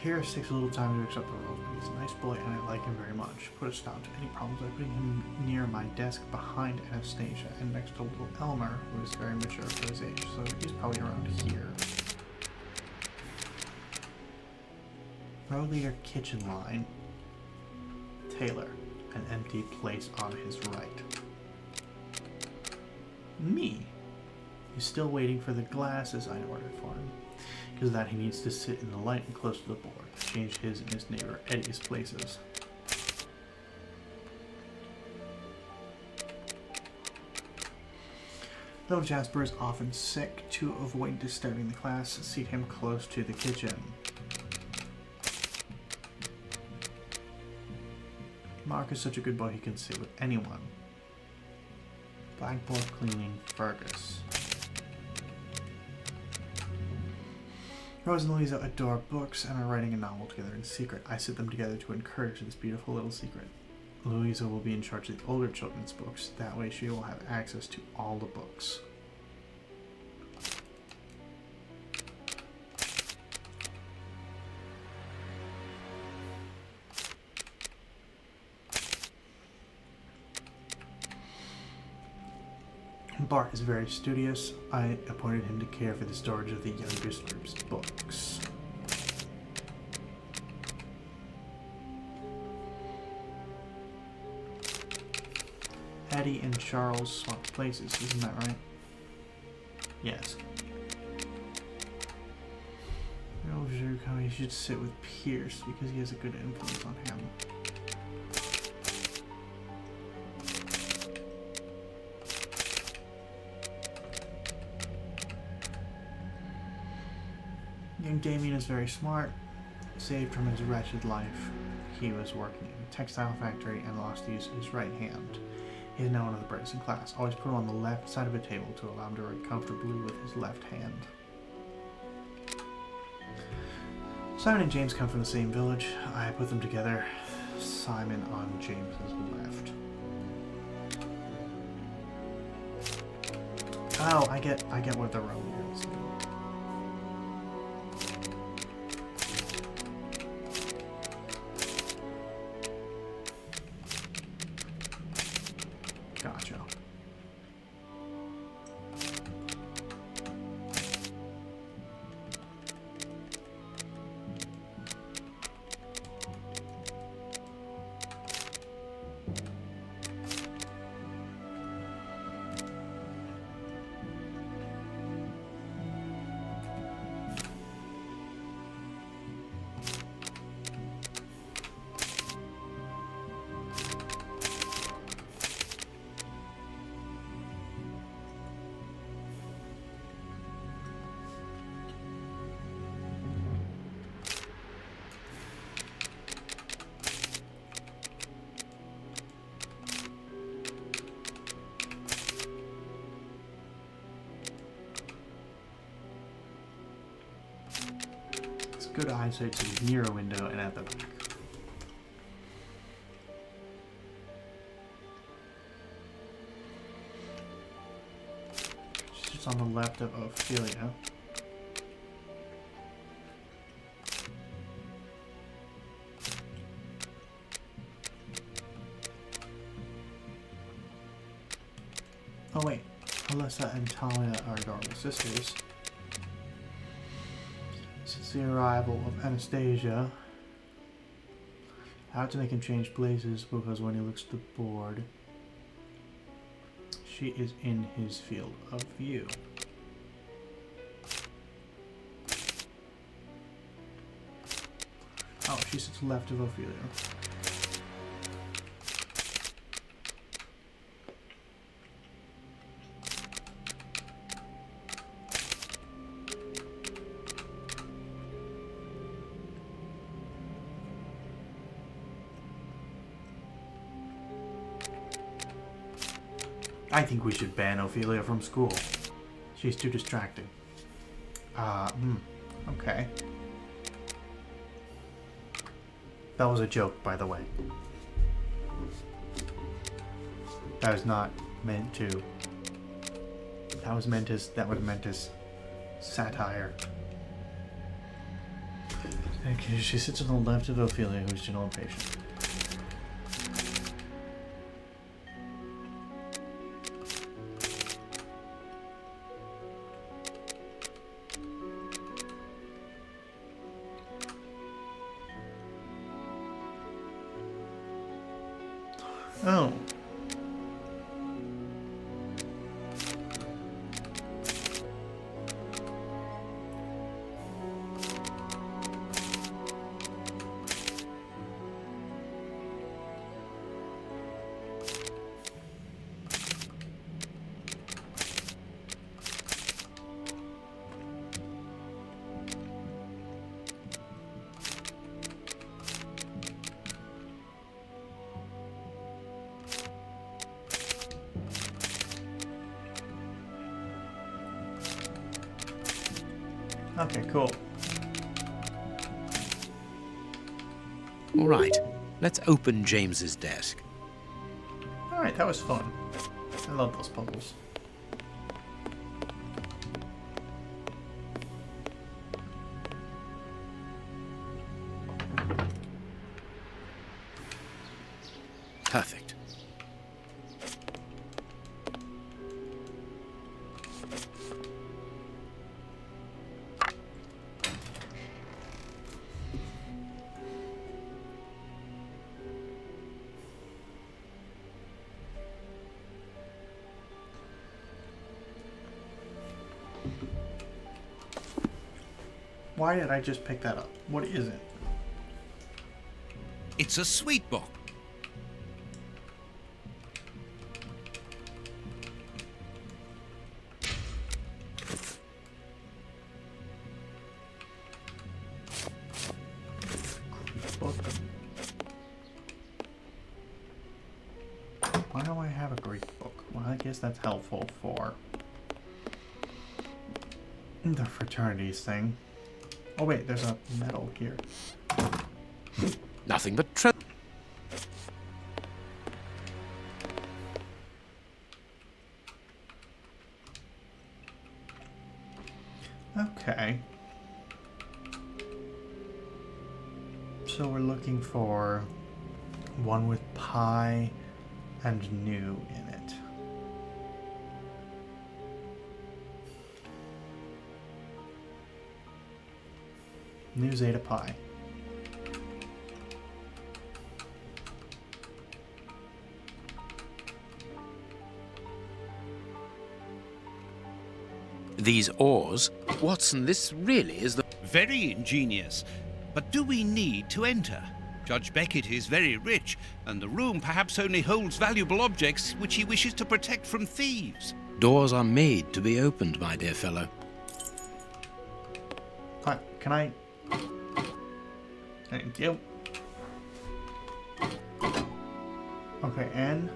Speaker 1: Pierce takes a little time to accept the rules, but he's a nice boy and I like him very much. Put a stop to any problems by putting him near my desk behind Anastasia and next to little Elmer, who is very mature for his age, so he's probably around here. Row leader kitchen line. Taylor, an empty place on his right. Me. He's still waiting for the glasses I ordered for him. Because of that, he needs to sit in the light and close to the board. Change his and his neighbor Eddie's places. Though Jasper is often sick, to avoid disturbing the class, seat him close to the kitchen. Mark is such a good boy he can sit with anyone. Blackboard cleaning Fergus. Rose and Louisa adore books and are writing a novel together in secret. I sit them together to encourage this beautiful little secret. Louisa will be in charge of the older children's books. That way she will have access to all the books. Bart is very studious. I appointed him to care for the storage of the youngest group's books. Eddie and Charles swapped places, isn't that right? Yes. He should sit with Pierce because he has a good influence on him. Young Damien is very smart. Saved from his wretched life, he was working in a textile factory and lost the use of his right hand. He is now one of the brightest in class. Always put him on the left side of a table to allow him to write comfortably with his left hand. Simon and James come from the same village. I put them together. Simon on James's left. Oh, I get what the row leader is. Gotcha. Good eyesight to near a window and at the back. She's on the left of Ophelia. Oh wait, Alyssa and Talia are adorable sisters. Since the arrival of Anastasia, I have to make him change places because when he looks at the board, she is in his field of view. Oh, she sits left of Ophelia. I think we should ban Ophelia from school. She's too distracting. Okay. That was a joke, by the way. That was not meant to... That was meant as satire. Okay, she sits on the left of Ophelia, who's gentle and patient. Oh. Okay, cool.
Speaker 2: All right, let's open James's desk.
Speaker 1: Alright, that was fun. I love those puzzles.
Speaker 2: Perfect.
Speaker 1: Why did I just pick that up? What is it?
Speaker 3: It's a sweet box.
Speaker 1: Book. Why do I have a Greek book? Well, I guess that's helpful for the fraternities thing. Oh wait, there's a medal here.
Speaker 2: Nothing but
Speaker 1: Okay. So we're looking for one with pi and new in it. New zeta pi.
Speaker 2: these oars. Watson, this really is the...
Speaker 3: Very ingenious. But do we need to enter? Judge Beckett is very rich, and the room perhaps only holds valuable objects which he wishes to protect from thieves.
Speaker 2: Doors are made to be opened, my dear fellow.
Speaker 1: Can I... Thank you. Okay, N.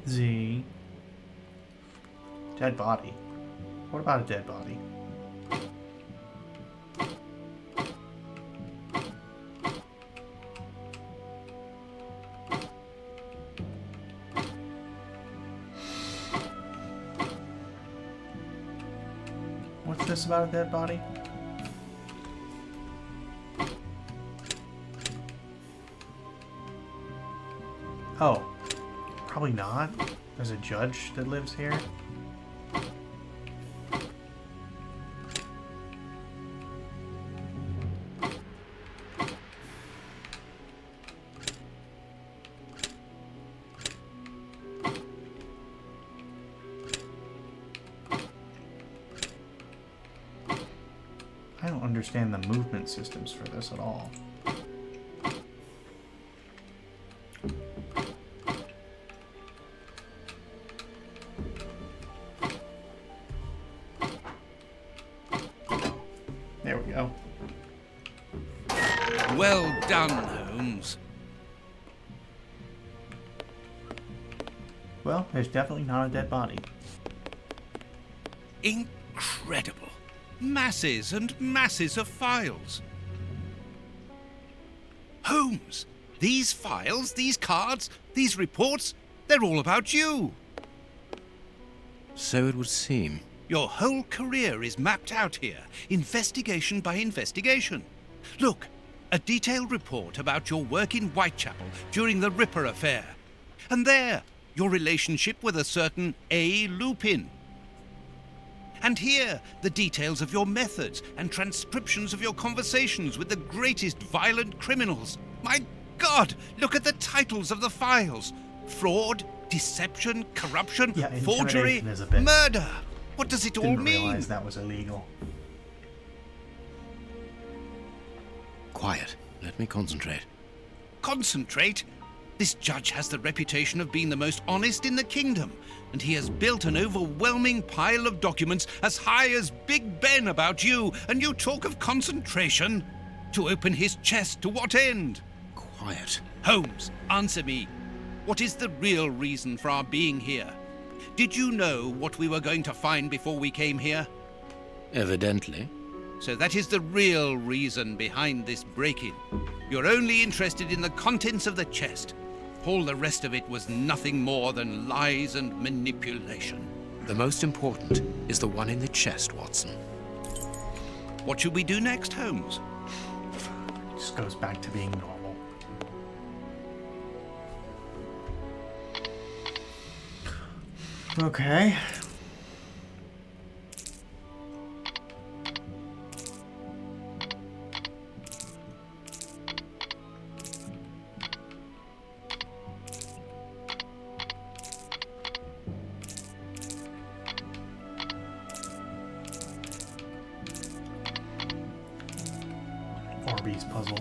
Speaker 1: Z. Dead body. What about a dead body? What's this about a dead body? Oh, probably not. There's a judge that lives here. I don't understand the movement systems for this at all. There we go.
Speaker 3: Well done, Holmes.
Speaker 1: Well, there's definitely not a dead body.
Speaker 3: Incredible. Incredible. Masses and masses of files. Holmes, these files, these cards, these reports, they're all about you.
Speaker 2: So it would seem.
Speaker 3: Your whole career is mapped out here, investigation by investigation. Look, a detailed report about your work in Whitechapel during the Ripper affair. And there, your relationship with a certain A. Lupin. And here, the details of your methods and transcriptions of your conversations with the greatest violent criminals. My God, look at the titles of the files. Fraud, deception, corruption, forgery,
Speaker 1: intimidation is a bit-
Speaker 3: murder. What does it all
Speaker 1: Didn't
Speaker 3: mean?
Speaker 1: realize that was illegal.
Speaker 2: Quiet. Let me concentrate.
Speaker 3: Concentrate? This judge has the reputation of being the most honest in the kingdom, and he has built an overwhelming pile of documents as high as Big Ben about you, and you talk of concentration? To open his chest to what end?
Speaker 2: Quiet.
Speaker 3: Holmes, answer me. What is the real reason for our being here? Did you know what we were going to find before we came here?
Speaker 2: Evidently.
Speaker 3: So that is the real reason behind this break-in. You're only interested in the contents of the chest. All the rest of it was nothing more than lies and manipulation.
Speaker 2: The most important is the one in the chest, Watson.
Speaker 3: What should we do next, Holmes?
Speaker 1: Just goes back to being normal. Okay. Orbeez puzzle.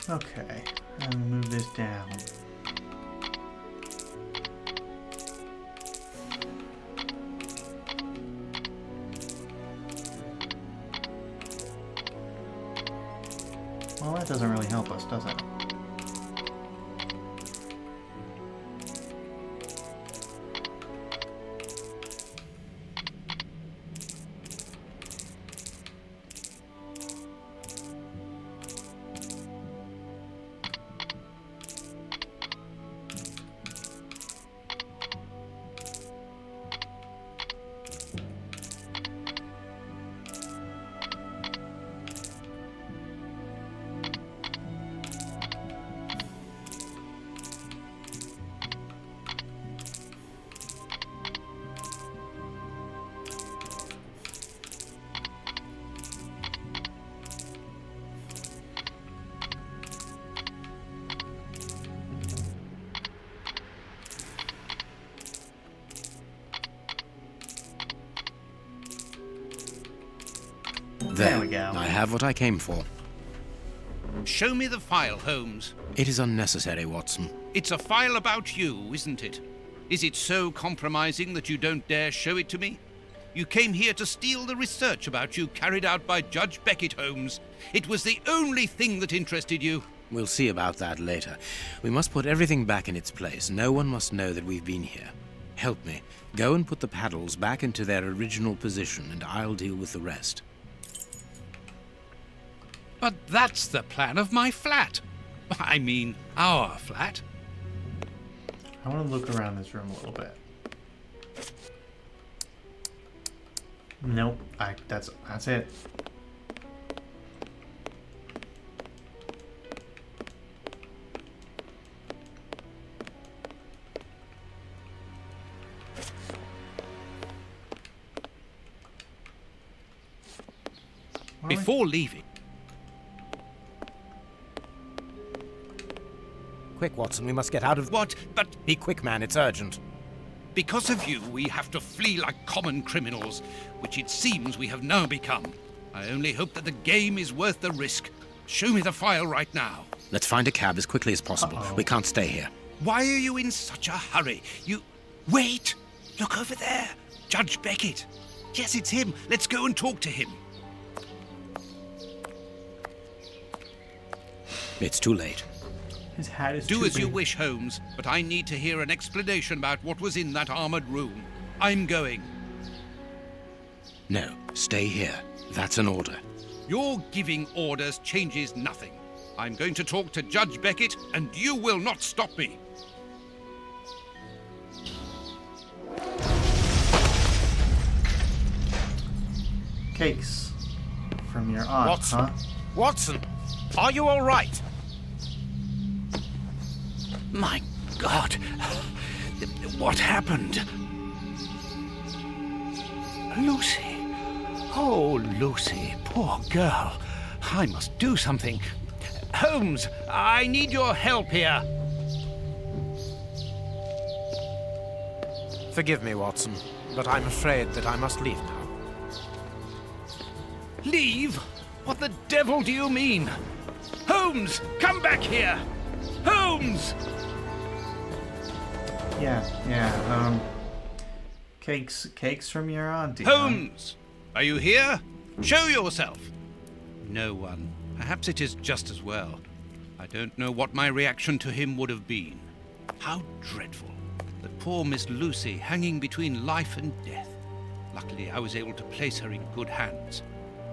Speaker 1: Okay, I'm gonna move this down. Well, that doesn't really help us, does it? There we go.
Speaker 2: I have what I came for.
Speaker 3: Show me the file, Holmes.
Speaker 2: It is unnecessary, Watson.
Speaker 3: It's a file about you, isn't it? Is it so compromising that you don't dare show it to me? You came here to steal the research about you carried out by Judge Beckett, Holmes. It was the only thing that interested you.
Speaker 2: We'll see about that later. We must put everything back in its place. No one must know that we've been here. Help me. Go and put the paddles back into their original position, and I'll deal with the rest.
Speaker 3: But that's the plan of my flat. I mean, our flat.
Speaker 1: I want to look around this room a little bit. Nope. That's it.
Speaker 3: Before leaving,
Speaker 2: Quick, Watson, we must get out of...
Speaker 3: what? But
Speaker 2: Be quick, man, it's urgent.
Speaker 3: because of you, we have to flee like common criminals, which it seems we have now become. I only hope that the game is worth the risk. Show me the file right now.
Speaker 2: Let's find a cab as quickly as possible.
Speaker 1: Uh-oh.
Speaker 2: We can't stay here.
Speaker 3: Why are you in such a hurry? Wait! Look over there! Judge Beckett! Yes, it's him. Let's go and talk to him.
Speaker 2: It's too late.
Speaker 1: His hat is
Speaker 3: Do
Speaker 1: too
Speaker 3: as you
Speaker 1: big.
Speaker 3: wish, Holmes, but I need to hear an explanation about what was in that armored room. I'm going.
Speaker 2: No, stay here. That's an order.
Speaker 3: Your giving orders changes nothing. I'm going to talk to Judge Beckett, and you will not stop me.
Speaker 1: Cakes from your aunt,
Speaker 2: Watson.
Speaker 1: huh?
Speaker 2: Watson, are you all right?
Speaker 3: My God! What happened? Lucy. Oh, Lucy, poor girl. I must do something. Holmes, I need your help here.
Speaker 2: Forgive me, Watson, but I'm afraid that I must leave now.
Speaker 3: Leave? What the devil do you mean? Holmes, come back here! Holmes!
Speaker 1: Yeah. Cakes from your auntie. huh?
Speaker 3: Holmes! Are you here? Show yourself! No one. Perhaps it is just as well. I don't know what my reaction to him would have been. How dreadful. The poor Miss Lucy hanging between life and death. Luckily, I was able to place her in good hands.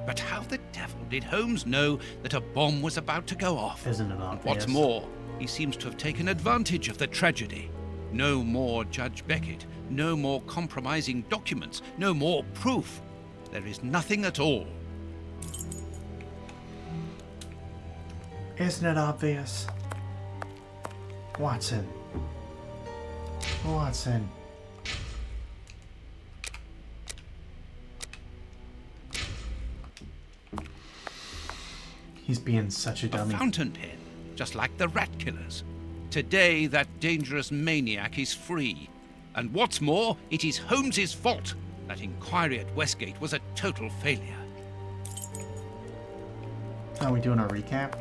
Speaker 3: But how the devil did Holmes know that a bomb was about to go off?
Speaker 1: Isn't it
Speaker 3: And
Speaker 1: obvious?
Speaker 3: what's more, he seems to have taken advantage of the tragedy. No more Judge Beckett, no more compromising documents, no more proof. There is nothing at all.
Speaker 1: Isn't it obvious? Watson. Watson. He's being such a
Speaker 3: A
Speaker 1: dummy.
Speaker 3: fountain pen, just like the rat killers. Today, that dangerous maniac is free. And what's more, it is Holmes's fault. That inquiry at Westgate was a total failure.
Speaker 1: Are we doing a recap?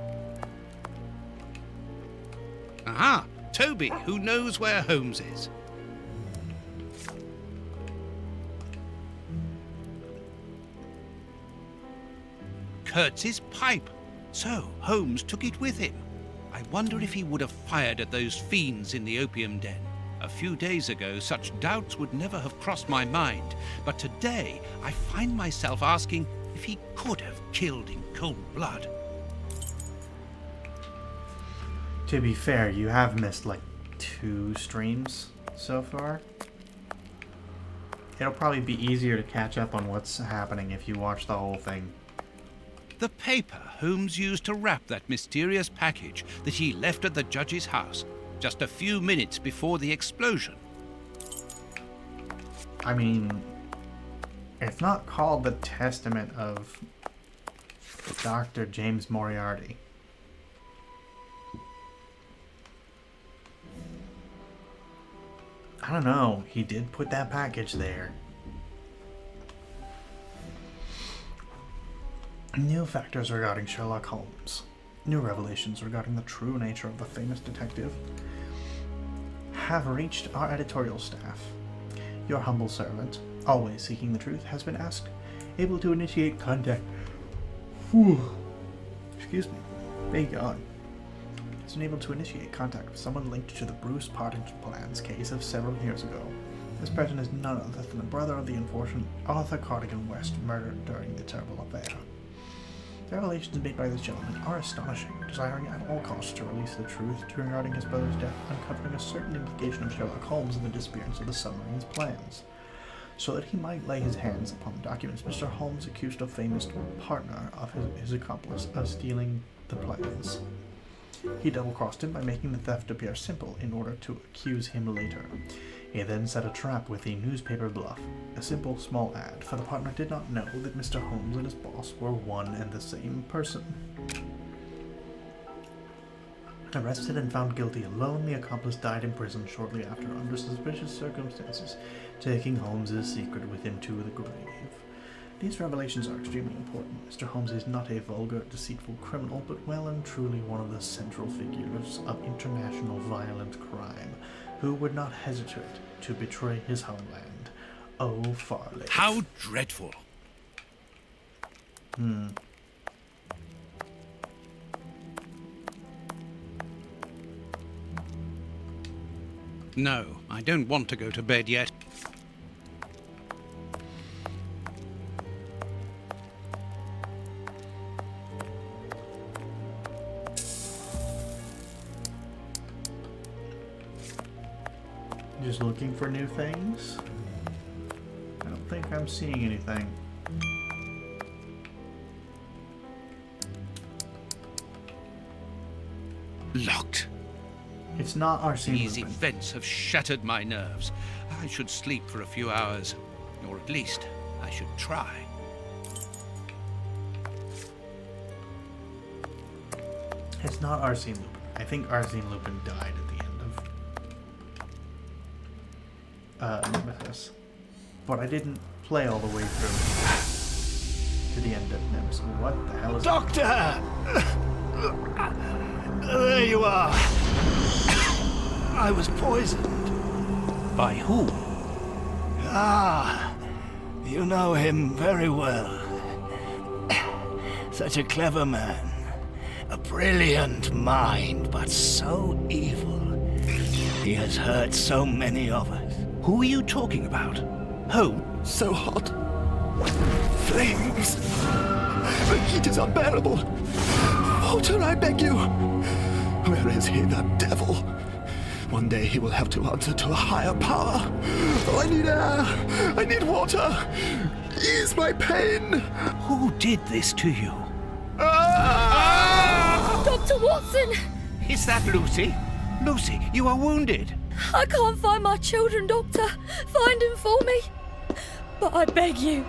Speaker 3: Aha! Toby, who knows where Holmes is. Kurtz's pipe. So, Holmes took it with him. I wonder if he would have fired at those fiends in the opium den. A few days ago, such doubts would never have crossed my mind. But today, I find myself asking if he could have killed in cold blood.
Speaker 1: To be fair, you have missed like 2 streams so far. It'll probably be easier to catch up on what's happening if you watch the whole thing.
Speaker 3: The paper Holmes used to wrap that mysterious package that he left at the judge's house just a few minutes before the explosion.
Speaker 1: I mean, it's not called the Testament of Dr. James Moriarty. I don't know. He did put that package there. New factors regarding Sherlock Holmes. New revelations regarding the true nature of the famous detective have reached our editorial staff. Your humble servant, always seeking the truth, has been asked, able to initiate contact. Excuse me. Beg on. Has been able to initiate contact with someone linked to the Bruce Partington Plans case of several years ago. This person is none other than the brother of the unfortunate Arthur Cardigan West murdered during the terrible affair. The revelations made by this gentleman are astonishing, desiring at all costs to release the truth regarding his brother's death, uncovering a certain implication of Sherlock Holmes in the disappearance of the submarine's plans. So that he might lay his hands upon the documents, Mr. Holmes accused a famous partner of his accomplice of stealing the plans. He double-crossed him by making the theft appear simple in order to accuse him later. He then set a trap with a newspaper bluff, a simple, small ad, for the partner did not know that Mr. Holmes and his boss were one and the same person. Arrested and found guilty alone, the accomplice died in prison shortly after under suspicious circumstances, taking Holmes's secret with him to the grave. These revelations are extremely important. Mr. Holmes is not a vulgar, deceitful criminal, but well and truly one of the central figures of international violent crime, who would not hesitate to betray his homeland. Oh, Farley.
Speaker 3: How dreadful. No, I don't want to go to bed yet.
Speaker 1: Just looking for new things? I don't think I'm seeing anything.
Speaker 3: Locked.
Speaker 1: It's not Arsene
Speaker 3: These
Speaker 1: Lupin.
Speaker 3: events have shattered my nerves. I should sleep for a few hours, or at least I should try.
Speaker 1: It's not Arsene Lupin. I think Arsene Lupin died at the end of Nemesis. But I didn't play all the way through to the end of Nemesis. What the hell is
Speaker 5: Doctor! There you are. I was poisoned.
Speaker 3: By who?
Speaker 5: Ah, you know him very well. Such a clever man. A brilliant mind, but so evil. He has hurt so many of us.
Speaker 3: Who are you talking about? Who?
Speaker 5: So hot. Flames. The heat is unbearable. Walter, I beg you. Where is he, that devil? One day he will have to answer to a higher power. Oh, I need air. I need water. Ease my pain.
Speaker 3: Who did this to you?
Speaker 4: Dr. Watson!
Speaker 3: Is that Lucy? Lucy, you are wounded.
Speaker 4: I can't find my children, Doctor. Find them for me. But I beg you,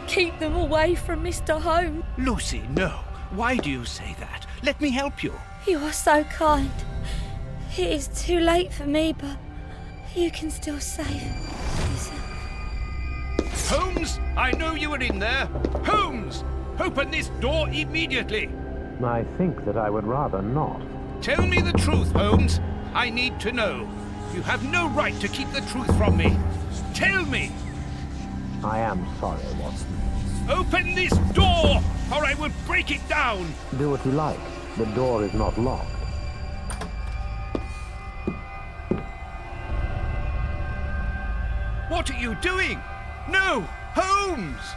Speaker 4: keep them away from Mr. Holmes.
Speaker 3: Lucy, no. Why do you say that? Let me help you.
Speaker 4: You are so kind. It is too late for me, but you can still save yourself.
Speaker 3: Holmes, I know you are in there. Holmes, open this door immediately.
Speaker 6: I think that I would rather not.
Speaker 3: Tell me the truth, Holmes. I need to know. You have no right to keep the truth from me. Tell me.
Speaker 6: I am sorry, Watson.
Speaker 3: Open this door, or I will break it down.
Speaker 6: Do what you like. The door is not locked.
Speaker 3: What are you doing? No, Holmes!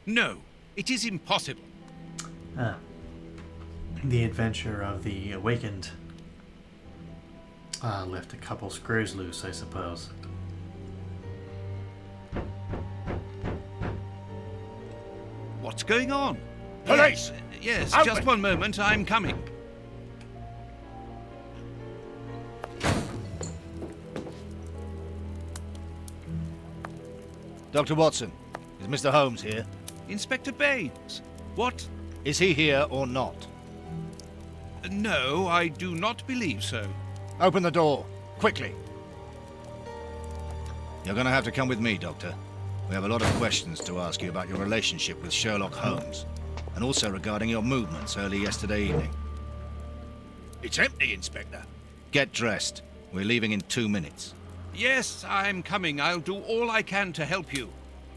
Speaker 3: No, it is impossible.
Speaker 1: The adventure of the Awakened left a couple screws loose, I suppose.
Speaker 3: What's going on?
Speaker 5: Police!
Speaker 3: Yes,
Speaker 5: Open!
Speaker 3: just one moment, I'm coming.
Speaker 5: Dr. Watson, is Mr. Holmes here?
Speaker 3: Inspector Baines, what?
Speaker 5: Is he here or not?
Speaker 3: No, I do not believe so.
Speaker 5: Open the door, quickly. You're gonna have to come with me, Doctor.
Speaker 7: We have a lot of questions to ask you about your relationship with Sherlock Holmes, and also regarding your movements early yesterday evening.
Speaker 3: It's empty, Inspector.
Speaker 7: Get dressed. We're leaving in 2 minutes.
Speaker 3: Yes, I'm coming. I'll do all I can to help you.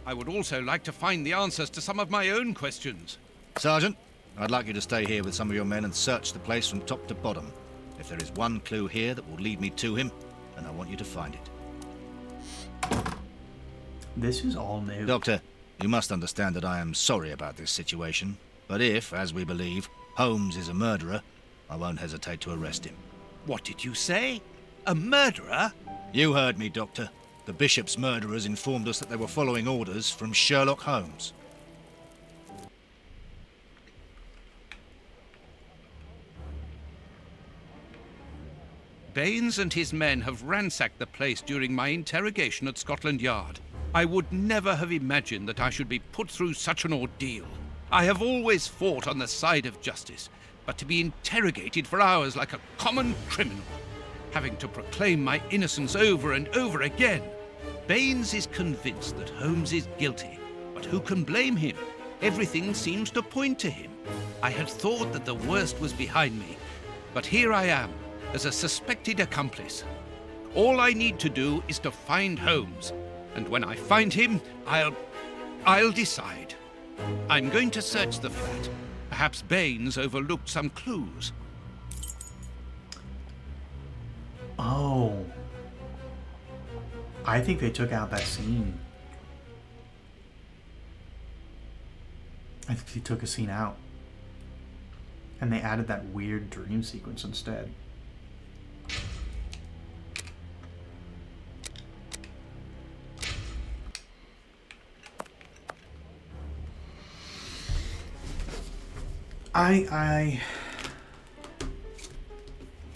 Speaker 3: I would also like to find the answers to some of my own questions.
Speaker 7: Sergeant, I'd like you to stay here with some of your men and search the place from top to bottom. If there is one clue here that will lead me to him, then I want you to find it.
Speaker 1: This is all new.
Speaker 7: Doctor, you must understand that I am sorry about this situation, but if, as we believe, Holmes is a murderer, I won't hesitate to arrest him.
Speaker 3: What did you say? A murderer?
Speaker 7: You heard me, Doctor. The Bishop's murderers informed us that they were following orders from Sherlock Holmes.
Speaker 3: Baines and his men have ransacked the place during my interrogation at Scotland Yard. I would never have imagined that I should be put through such an ordeal. I have always fought on the side of justice, but to be interrogated for hours like a common criminal, having to proclaim my innocence over and over again. Baines is convinced that Holmes is guilty, but who can blame him? Everything seems to point to him. I had thought that the worst was behind me, but here I am, as a suspected accomplice. All I need to do is to find Holmes, and when I find him, I'll decide. I'm going to search the flat. Perhaps Baines overlooked some clues.
Speaker 1: Oh. I think they took out that scene. I think they took a scene out. And they added that weird dream sequence instead.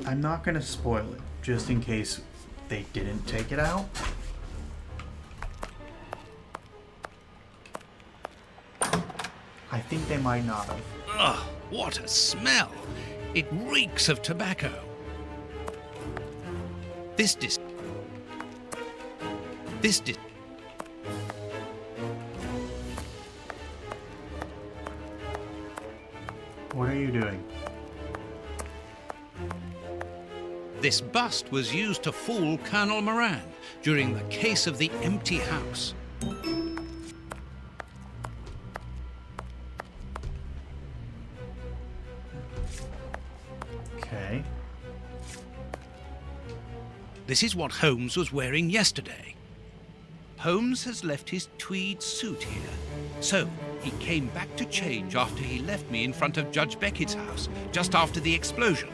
Speaker 1: I'm not gonna spoil it, just in case they didn't take it out. I think they might not have.
Speaker 3: Ugh, what a smell! It reeks of tobacco.
Speaker 1: What are you doing?
Speaker 3: This bust was used to fool Colonel Moran during the case of the empty house.
Speaker 1: Okay.
Speaker 3: This is what Holmes was wearing yesterday. Holmes has left his tweed suit here, so he came back to change after he left me in front of Judge Beckett's house, just after the explosion.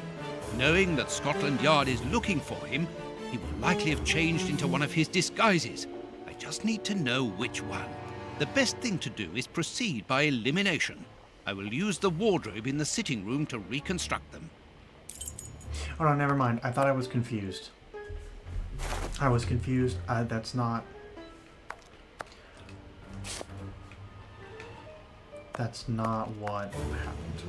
Speaker 3: Knowing that Scotland Yard is looking for him, he will likely have changed into one of his disguises. I just need to know which one. The best thing to do is proceed by elimination. I will use the wardrobe in the sitting room to reconstruct them.
Speaker 1: Oh no, never mind. I thought I was confused. That's not... That's not what happened.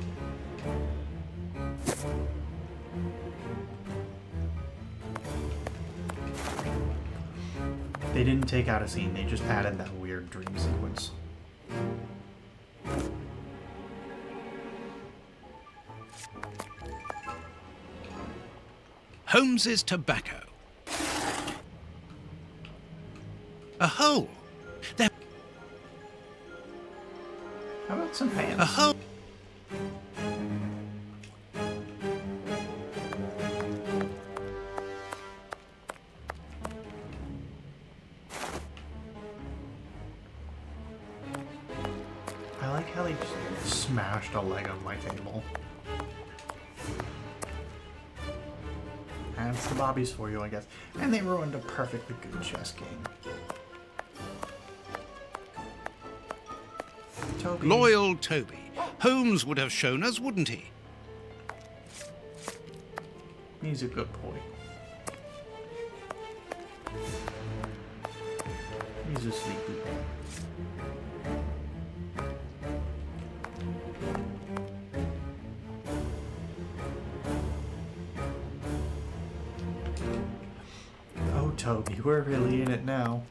Speaker 1: They didn't take out a scene, they just added that weird dream sequence.
Speaker 3: Holmes's tobacco. A hole. There.
Speaker 1: How about some hands?
Speaker 3: A hole.
Speaker 1: I like how they just smashed a leg on my table. That's the bobbies for you, I guess. And they ruined a perfectly good chess game. Toby.
Speaker 3: Loyal Toby. Holmes would have shown us, wouldn't he?
Speaker 1: He's a good boy. He's a sleepy boy. Oh, Toby, we're really in it now.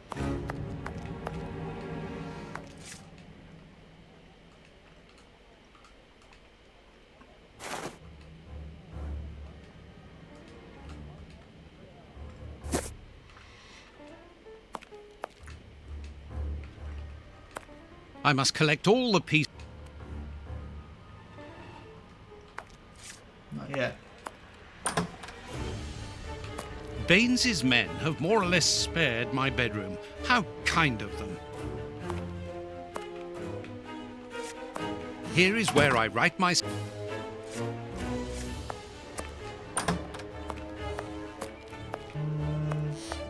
Speaker 3: I must collect all the pieces.
Speaker 1: Not yet.
Speaker 3: Baines's men have more or less spared my bedroom. How kind of them. Here is where I write my...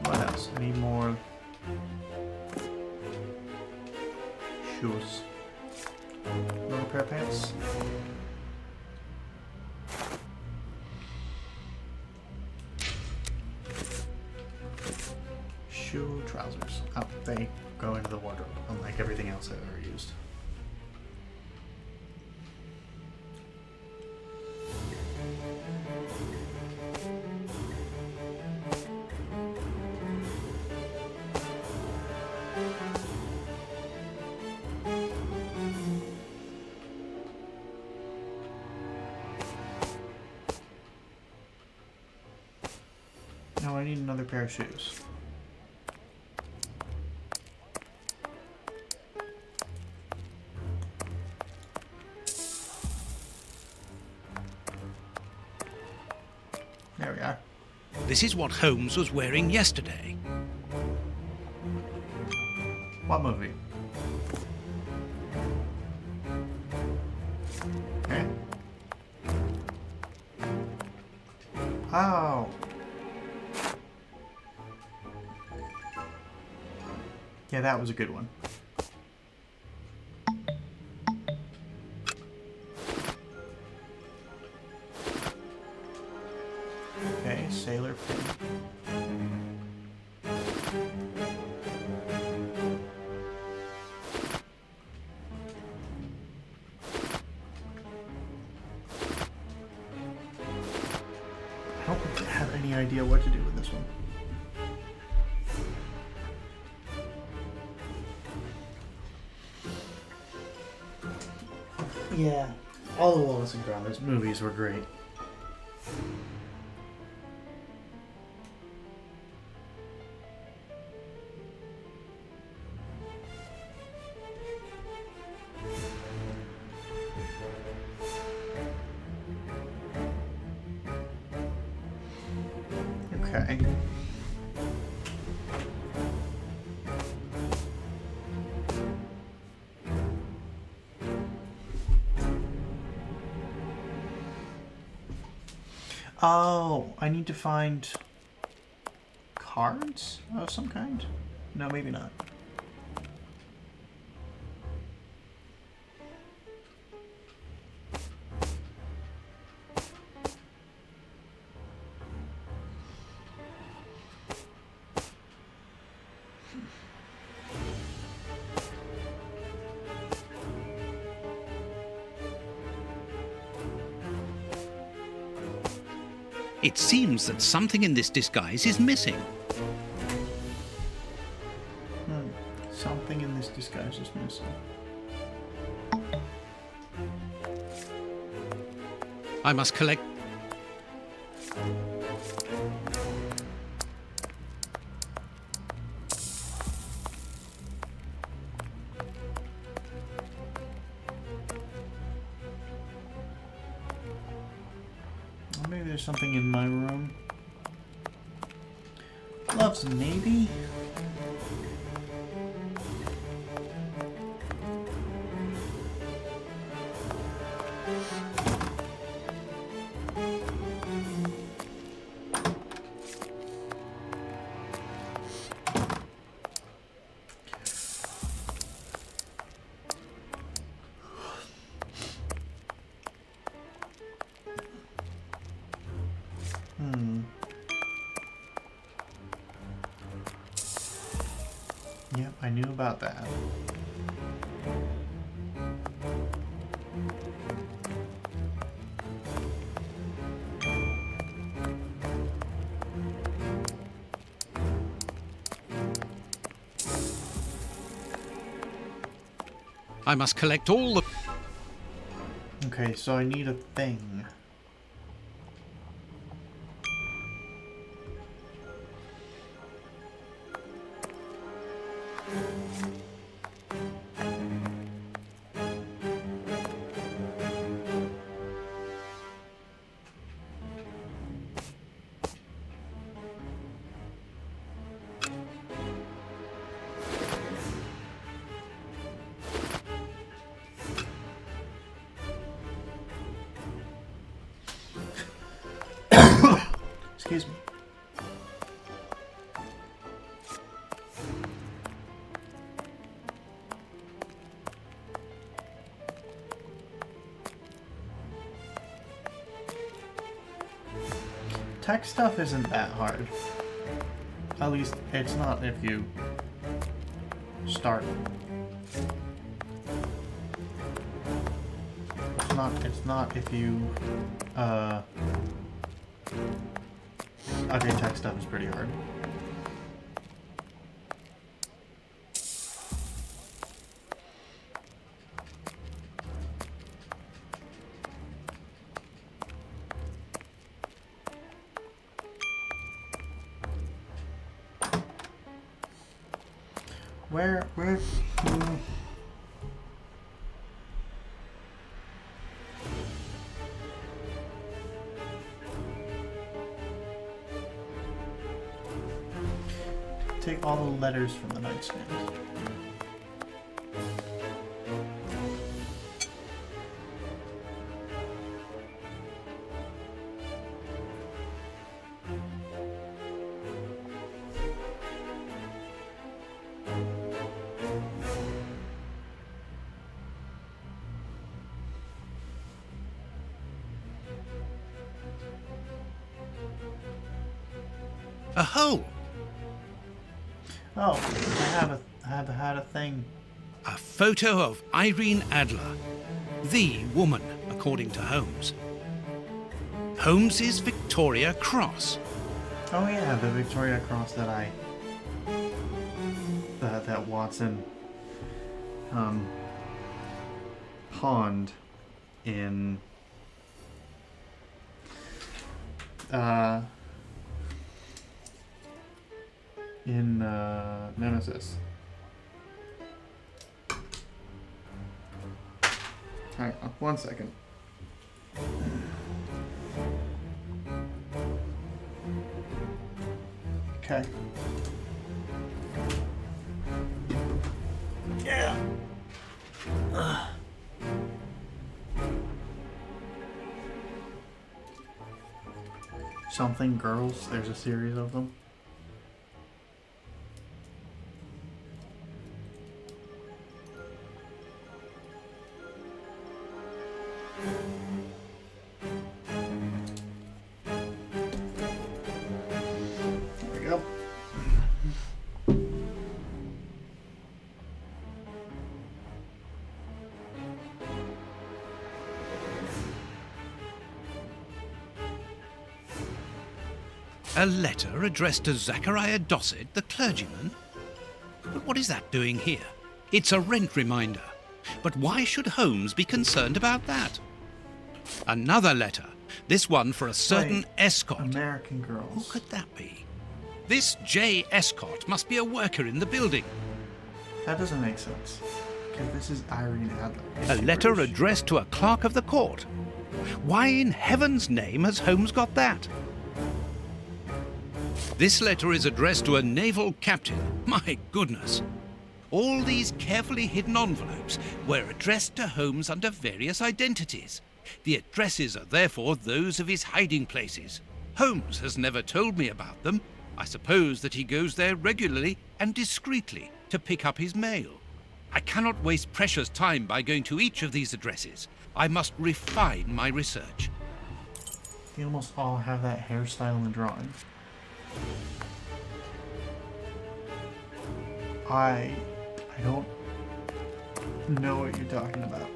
Speaker 1: What else? I need more shoes. Another pair of pants. Shoe, trousers. Oh, they go into the wardrobe, unlike everything else I've ever used. Now I need another pair of shoes. There we are.
Speaker 3: This is what Holmes was wearing yesterday.
Speaker 1: What movie? Okay. Oh. Yeah, that was a good one. Okay, sailor pin. I don't have any idea what to do with this one. Yeah, all the Wallace and Gromit movies were great. Okay. Oh, I need to find cards of some kind? No, maybe not.
Speaker 3: It seems that something in this disguise is missing.
Speaker 1: Something in this disguise is missing.
Speaker 3: I must collect...
Speaker 1: Maybe there's something in my room. Gloves, maybe? Yep, I knew about that.
Speaker 3: I must collect all the...
Speaker 1: Okay, so I need a thing. Excuse me. Tech stuff isn't that hard. At least it's not if you start. It's not if you okay, tech stuff is pretty hard. Where take all the letters from the nightstand.
Speaker 3: A hole!
Speaker 1: Oh, I have had a thing.
Speaker 3: A photo of Irene Adler, the woman, according to Holmes. Holmes's Victoria Cross.
Speaker 1: Oh yeah, the Victoria Cross that that Watson pawned in Nemesis. Hang on, 1 second. Okay. Yeah. Something Girls, there's a series of them. There we go.
Speaker 3: A letter addressed to Zachariah Dossett, the clergyman? But what is that doing here? It's a rent reminder. But why should Holmes be concerned about that? Another letter. This one for a certain
Speaker 1: Wait,
Speaker 3: Escott.
Speaker 1: American
Speaker 3: Who
Speaker 1: Girls.
Speaker 3: could that be? This J. Escott must be a worker in the building.
Speaker 1: That doesn't make sense. Because this is Irene Adler.
Speaker 3: A
Speaker 1: Is she
Speaker 3: letter
Speaker 1: British?
Speaker 3: addressed to a clerk of the court. Why in heaven's name has Holmes got that? This letter is addressed to a naval captain. My goodness. All these carefully hidden envelopes were addressed to Holmes under various identities. The addresses are therefore those of his hiding places. Holmes has never told me about them. I suppose that he goes there regularly and discreetly to pick up his mail. I cannot waste precious time by going to each of these addresses. I must refine my research.
Speaker 1: They almost all have that hairstyle in the drawing. I don't know what you're talking about.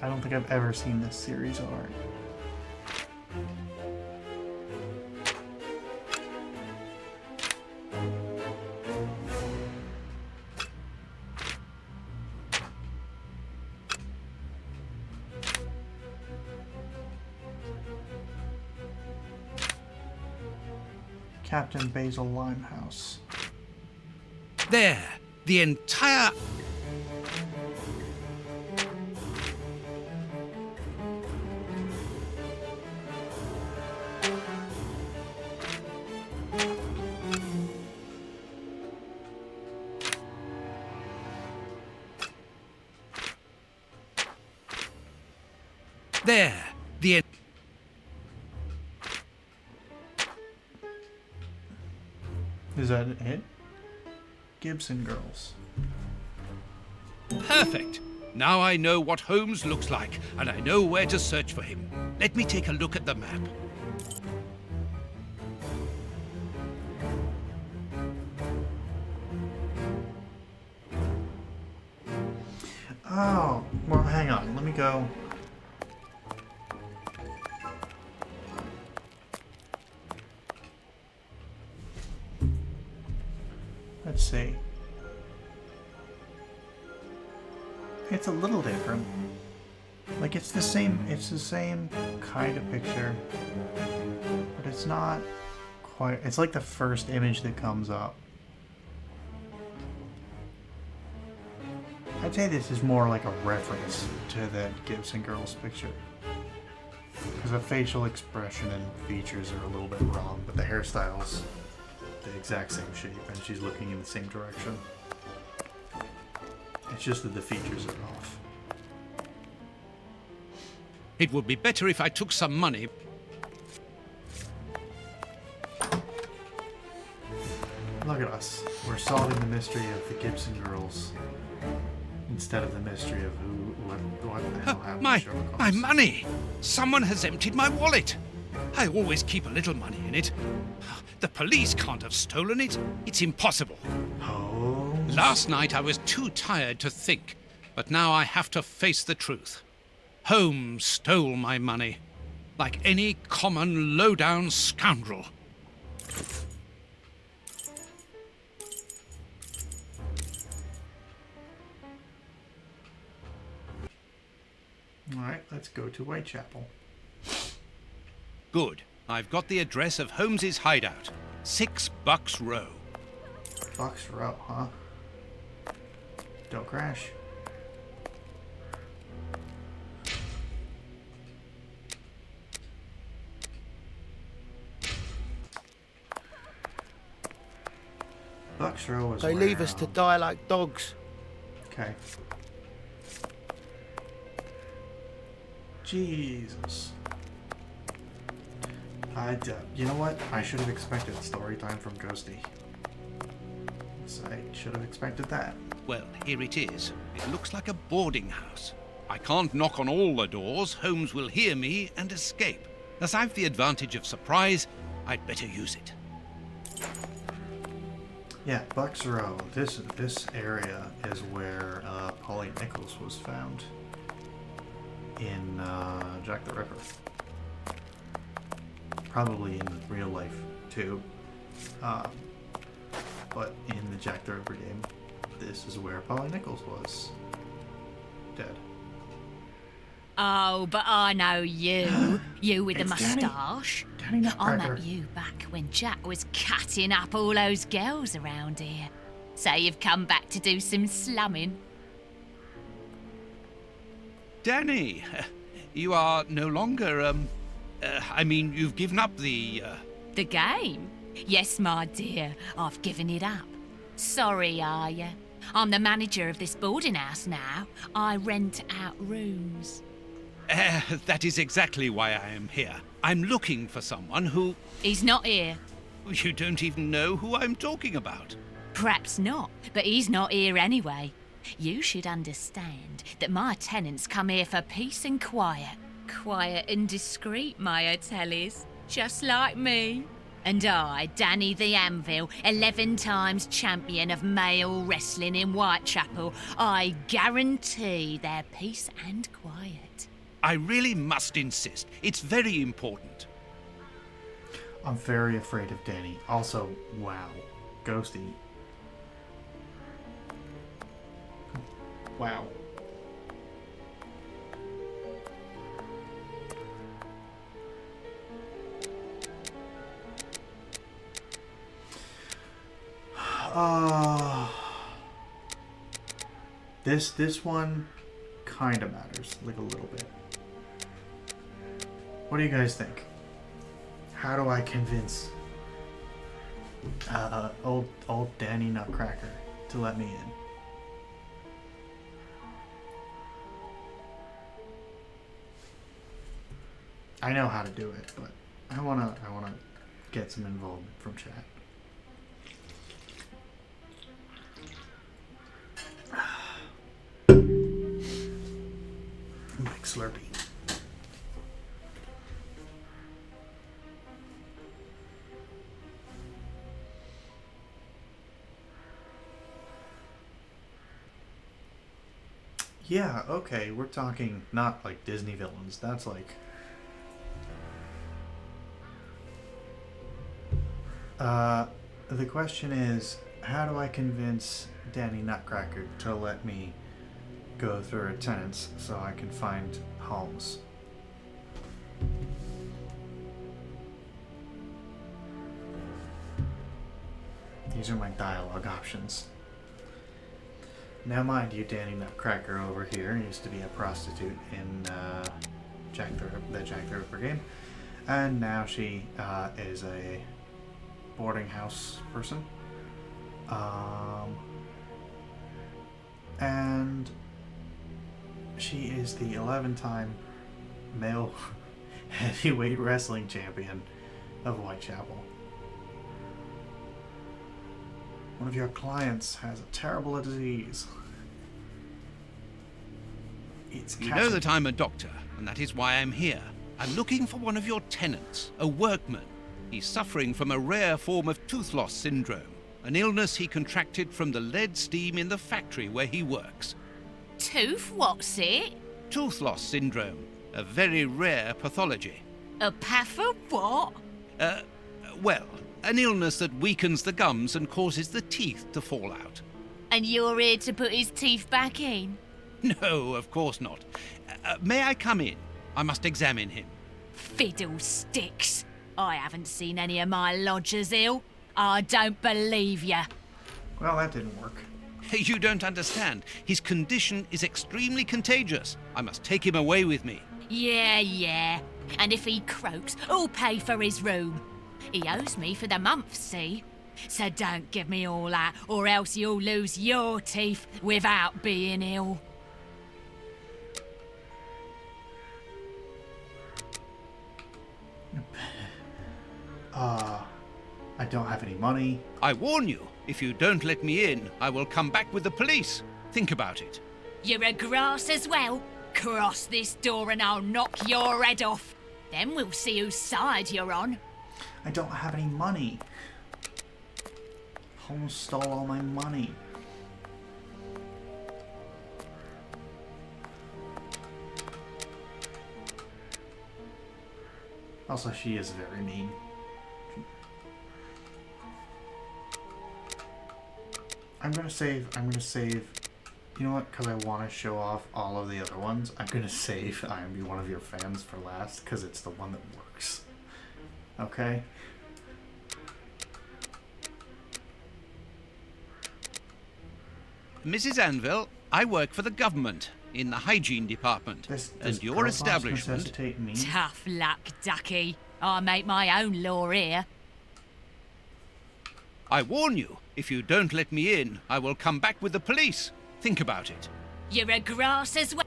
Speaker 1: I don't think I've ever seen this series of art. Captain Basil Limehouse.
Speaker 3: There, the entire... There, the end.
Speaker 1: Is that it? Gibson girls.
Speaker 3: Perfect. Now I know what Holmes looks like, and I know where to search for him. Let me take a look at the map.
Speaker 1: Oh, well, hang on. Let me go. Let's see. It's a little different. Like it's the same kind of picture, but it's not quite. It's like the first image that comes up. I'd say this is more like a reference to that Gibson girl's picture. Because the facial expression and features are a little bit wrong, but the hairstyle's the exact same shape and she's looking in the same direction. It's just that the features are off.
Speaker 3: It would be better if I took some money.
Speaker 1: Look at us. We're solving the mystery of the Gibson girls instead of the mystery of what the hell happened to Sherlock
Speaker 3: My
Speaker 1: Holmes.
Speaker 3: money! Someone has emptied my wallet. I always keep a little money in it. The police can't have stolen it. It's impossible.
Speaker 1: Holmes?
Speaker 3: Last night I was too tired to think, but now I have to face the truth. Holmes stole my money, like any common low-down scoundrel.
Speaker 1: Alright, let's go to Whitechapel.
Speaker 3: Good. I've got the address of Holmes's hideout. 6 Bucks Row.
Speaker 1: Bucks Row, huh? Don't crash. Bucks Row is
Speaker 8: They
Speaker 1: where,
Speaker 8: leave us to die like dogs.
Speaker 1: Okay. Jesus. You know what? I should have expected story time from Ghosty. So I should have expected that.
Speaker 3: Well, here it is. It looks like a boarding house. I can't knock on all the doors. Holmes will hear me and escape. As I've the advantage of surprise, I'd better use it.
Speaker 1: Yeah, Bucks Row. This area is where Polly Nichols was found in Jack the Ripper. Probably in real life too, but in the Jack the Ripper game, this is where Polly Nichols was dead.
Speaker 9: Oh, but I know you. You with the
Speaker 1: It's Danny.
Speaker 9: moustache.
Speaker 1: Danny
Speaker 9: I
Speaker 1: Nutcracker.
Speaker 9: met you back when Jack was cutting up all those girls around here. So you've come back to do some slumming.
Speaker 3: Danny, you are no longer, you've given up the,
Speaker 9: The game? Yes, my dear, I've given it up. Sorry, are you? I'm the manager of this boarding house now. I rent out rooms.
Speaker 3: That is exactly why I am here. I'm looking for someone who...
Speaker 9: He's not here.
Speaker 3: You don't even know who I'm talking about.
Speaker 9: Perhaps not, but he's not here anyway. You should understand that my tenants come here for peace and quiet. Quiet and discreet, my hotel is. Just like me. And I, Danny the Anvil, 11 times champion of male wrestling in Whitechapel, I guarantee their peace and quiet.
Speaker 3: I really must insist. It's very important.
Speaker 1: I'm very afraid of Danny. Also, wow, Ghosty. Wow. This one kind of matters, like a little bit. What do you guys think? How do I convince old Danny Nutcracker to let me in? I know how to do it, but I wanna get some involvement from chat. Mike Slurpee. Yeah, okay, we're talking not like Disney villains. That's like... the question is, how do I convince Danny Nutcracker to let me go through her tenants so I can find Holmes? These are my dialogue options. Now, mind you, Danny Nutcracker over here used to be a prostitute in the Jack the Ripper game, and now she is a boarding house person. And she is the 11-time male heavyweight wrestling champion of Whitechapel. One of your clients has a terrible disease. It's
Speaker 3: You know that I'm a doctor, and that is why I'm here. I'm looking for one of your tenants, a workman. He's suffering from a rare form of tooth loss syndrome, an illness he contracted from the lead steam in the factory where he works.
Speaker 9: Tooth, what's it?
Speaker 3: Tooth loss syndrome, a very rare pathology.
Speaker 9: A path of what?
Speaker 3: Well, an illness that weakens the gums and causes the teeth to fall out.
Speaker 9: And you're here to put his teeth back in?
Speaker 3: No, of course not. May I come in? I must examine him.
Speaker 9: Fiddlesticks. I haven't seen any of my lodgers ill. I don't believe you.
Speaker 1: Well, that didn't work.
Speaker 3: You don't understand. His condition is extremely contagious. I must take him away with me.
Speaker 9: Yeah. And if he croaks, who'll pay for his room? He owes me for the month, see? So don't give me all that, or else you'll lose your teeth without being ill.
Speaker 1: I don't have any money.
Speaker 3: I warn you, if you don't let me in, I will come back with the police. Think about it.
Speaker 9: You're a grass as well. Cross this door and I'll knock your head off. Then we'll see whose side you're on.
Speaker 1: I don't have any money. Holmes stole all my money. Also, she is very mean. I'm gonna save, you know what, because I want to show off all of the other ones, I'm gonna save I am one of your fans for last, because it's the one that works. Okay?
Speaker 3: Mrs. Anvil, I work for the government in the hygiene department. And your establishment...
Speaker 9: Tough luck, ducky. I make my own law here.
Speaker 3: I warn you, if you don't let me in, I will come back with the police. Think about it.
Speaker 9: You're a grass as well.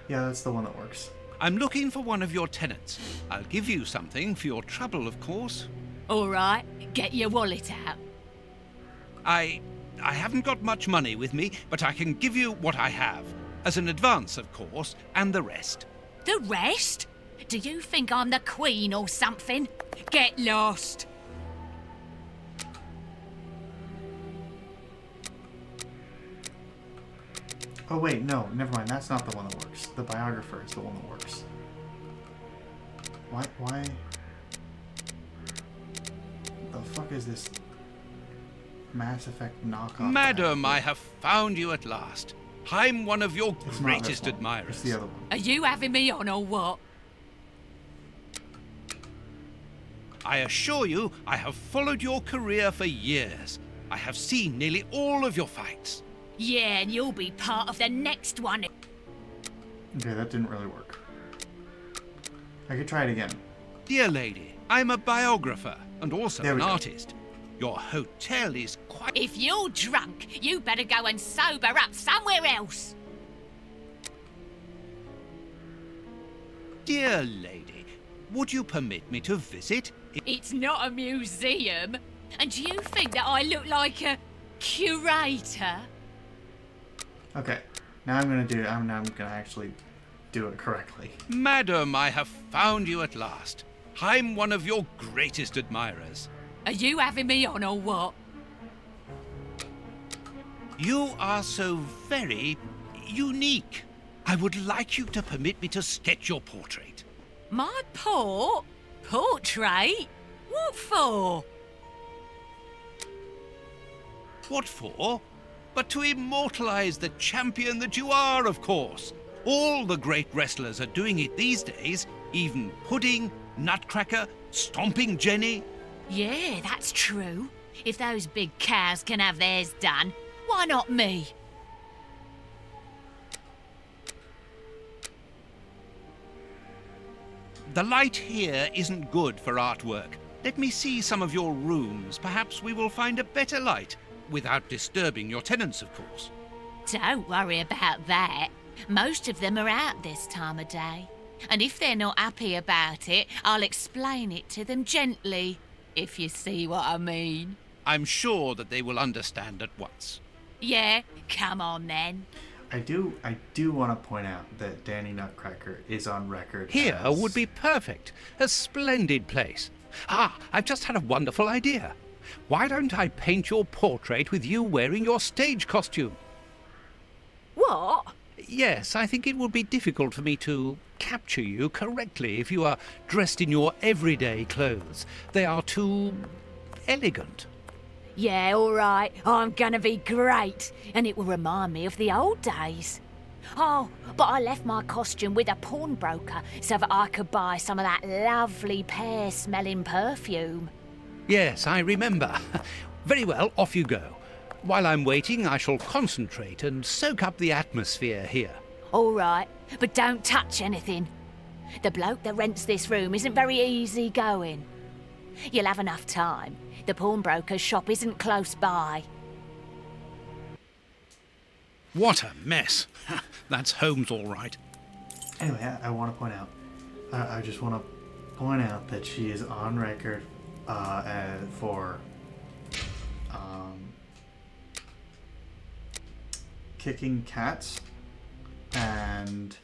Speaker 1: Yeah, that's the one that works.
Speaker 3: I'm looking for one of your tenants. I'll give you something for your trouble, of course.
Speaker 9: All right, get your wallet out.
Speaker 3: I haven't got much money with me, but I can give you what I have. As an advance, of course, and the rest.
Speaker 9: The rest? Do you think I'm the Queen or something? Get lost.
Speaker 1: Oh wait, no, never mind. That's not the one that works. The biographer is the one that works. Why? The fuck is this Mass Effect knockoff?
Speaker 3: Madam, I have found you at last. I'm one of your
Speaker 1: It's
Speaker 3: greatest
Speaker 1: not this one.
Speaker 3: admirers.
Speaker 1: It's the other one.
Speaker 9: Are you having me on or what?
Speaker 3: I assure you, I have followed your career for years. I have seen nearly all of your fights.
Speaker 9: Yeah, and you'll be part of the next one.
Speaker 1: Okay, that didn't really work. I could try it again.
Speaker 3: Dear lady, I'm a biographer and also
Speaker 1: There
Speaker 3: an
Speaker 1: we go.
Speaker 3: artist. Your hotel is quite...
Speaker 9: If you're drunk, you better go and sober up somewhere else.
Speaker 3: dear lady, would you permit me to visit?
Speaker 9: It's not a museum. And you think that I look like a curator?
Speaker 1: Okay, now I'm gonna actually do it correctly.
Speaker 3: Madam, I have found you at last. I'm one of your greatest admirers.
Speaker 9: Are you having me on or what?
Speaker 3: You are so very unique. I would like you to permit me to sketch your portrait.
Speaker 9: My portrait? What for?
Speaker 3: What for? But to immortalize the champion that you are, of course. All the great wrestlers are doing it these days, even Pudding, Nutcracker, Stomping Jenny.
Speaker 9: Yeah, that's true. If those big cows can have theirs done, why not me?
Speaker 3: The light here isn't good for artwork. Let me see some of your rooms. Perhaps we will find a better light, without disturbing your tenants, of course.
Speaker 9: Don't worry about that. Most of them are out this time of day. And if they're not happy about it, I'll explain it to them gently, if you see what I mean.
Speaker 3: I'm sure that they will understand at once.
Speaker 9: Yeah, come on then.
Speaker 1: I do want to point out that Danny Nutcracker is on record.
Speaker 3: Here
Speaker 1: as...
Speaker 3: would be perfect. A splendid place. Ah, I've just had a wonderful idea. Why don't I paint your portrait with you wearing your stage costume?
Speaker 9: What?
Speaker 3: Yes, I think it would be difficult for me to capture you correctly if you are dressed in your everyday clothes. They are too elegant.
Speaker 9: Yeah, all right. I'm gonna be great. And it will remind me of the old days. Oh, but I left my costume with a pawnbroker so that I could buy some of that lovely pear-smelling perfume.
Speaker 3: Yes, I remember. Very well, off you go. While I'm waiting, I shall concentrate and soak up the atmosphere here.
Speaker 9: All right, but don't touch anything. The bloke that rents this room isn't very easy going. You'll have enough time. The pawnbroker's shop isn't close by.
Speaker 3: What a mess. That's Holmes, all right.
Speaker 1: Anyway, I want to point out. I just want to point out that she is on record for kicking cats and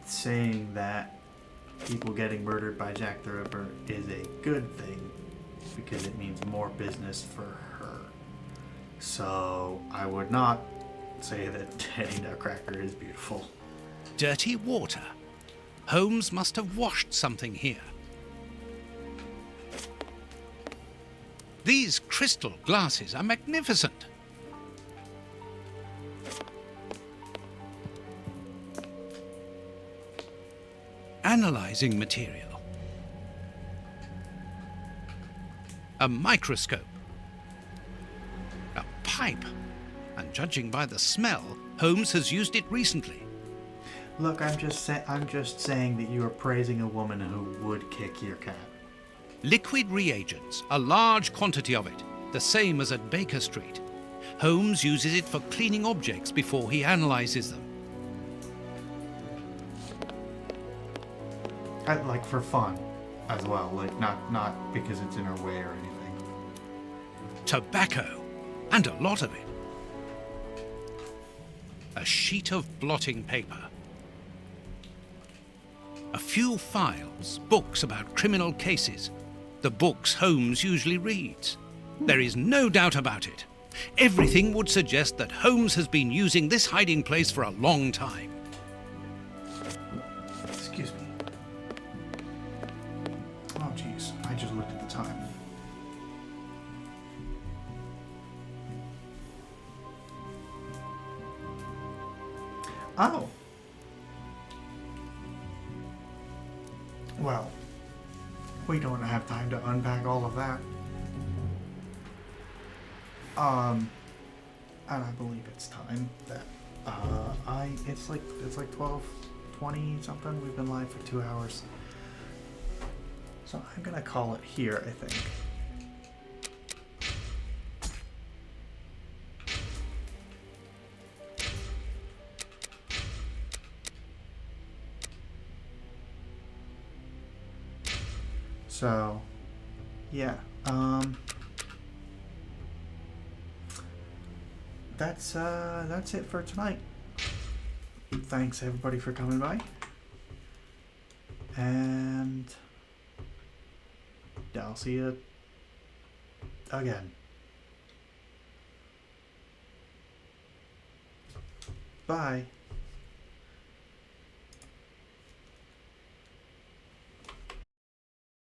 Speaker 1: saying that people getting murdered by Jack the Ripper is a good thing because it means more business for her. So I would not say that Danny Nutcracker is beautiful.
Speaker 3: Dirty water. Holmes must have washed something here. These crystal glasses are magnificent. Analyzing material. A microscope. A pipe. And judging by the smell, Holmes has used it recently.
Speaker 1: Look, I'm just saying that you are praising a woman who would kick your cat.
Speaker 3: Liquid reagents, a large quantity of it, the same as at Baker Street. Holmes uses it for cleaning objects before he analyzes them.
Speaker 1: Like for fun as well, like not because it's in her way or anything.
Speaker 3: Tobacco, and a lot of it. A sheet of blotting paper. A few files, books about criminal cases. The books Holmes usually reads. There is no doubt about it. Everything would suggest that Holmes has been using this hiding place for a long time.
Speaker 1: Excuse me. Oh, jeez. I just looked at the time. Oh. Well, we don't have time to unpack all of that. And I believe it's time that it's like 12:20 something. We've been live for 2 hours. So I'm gonna call it here, I think. So, yeah. That's it for tonight. Thanks everybody for coming by. And I'll see you again. Bye.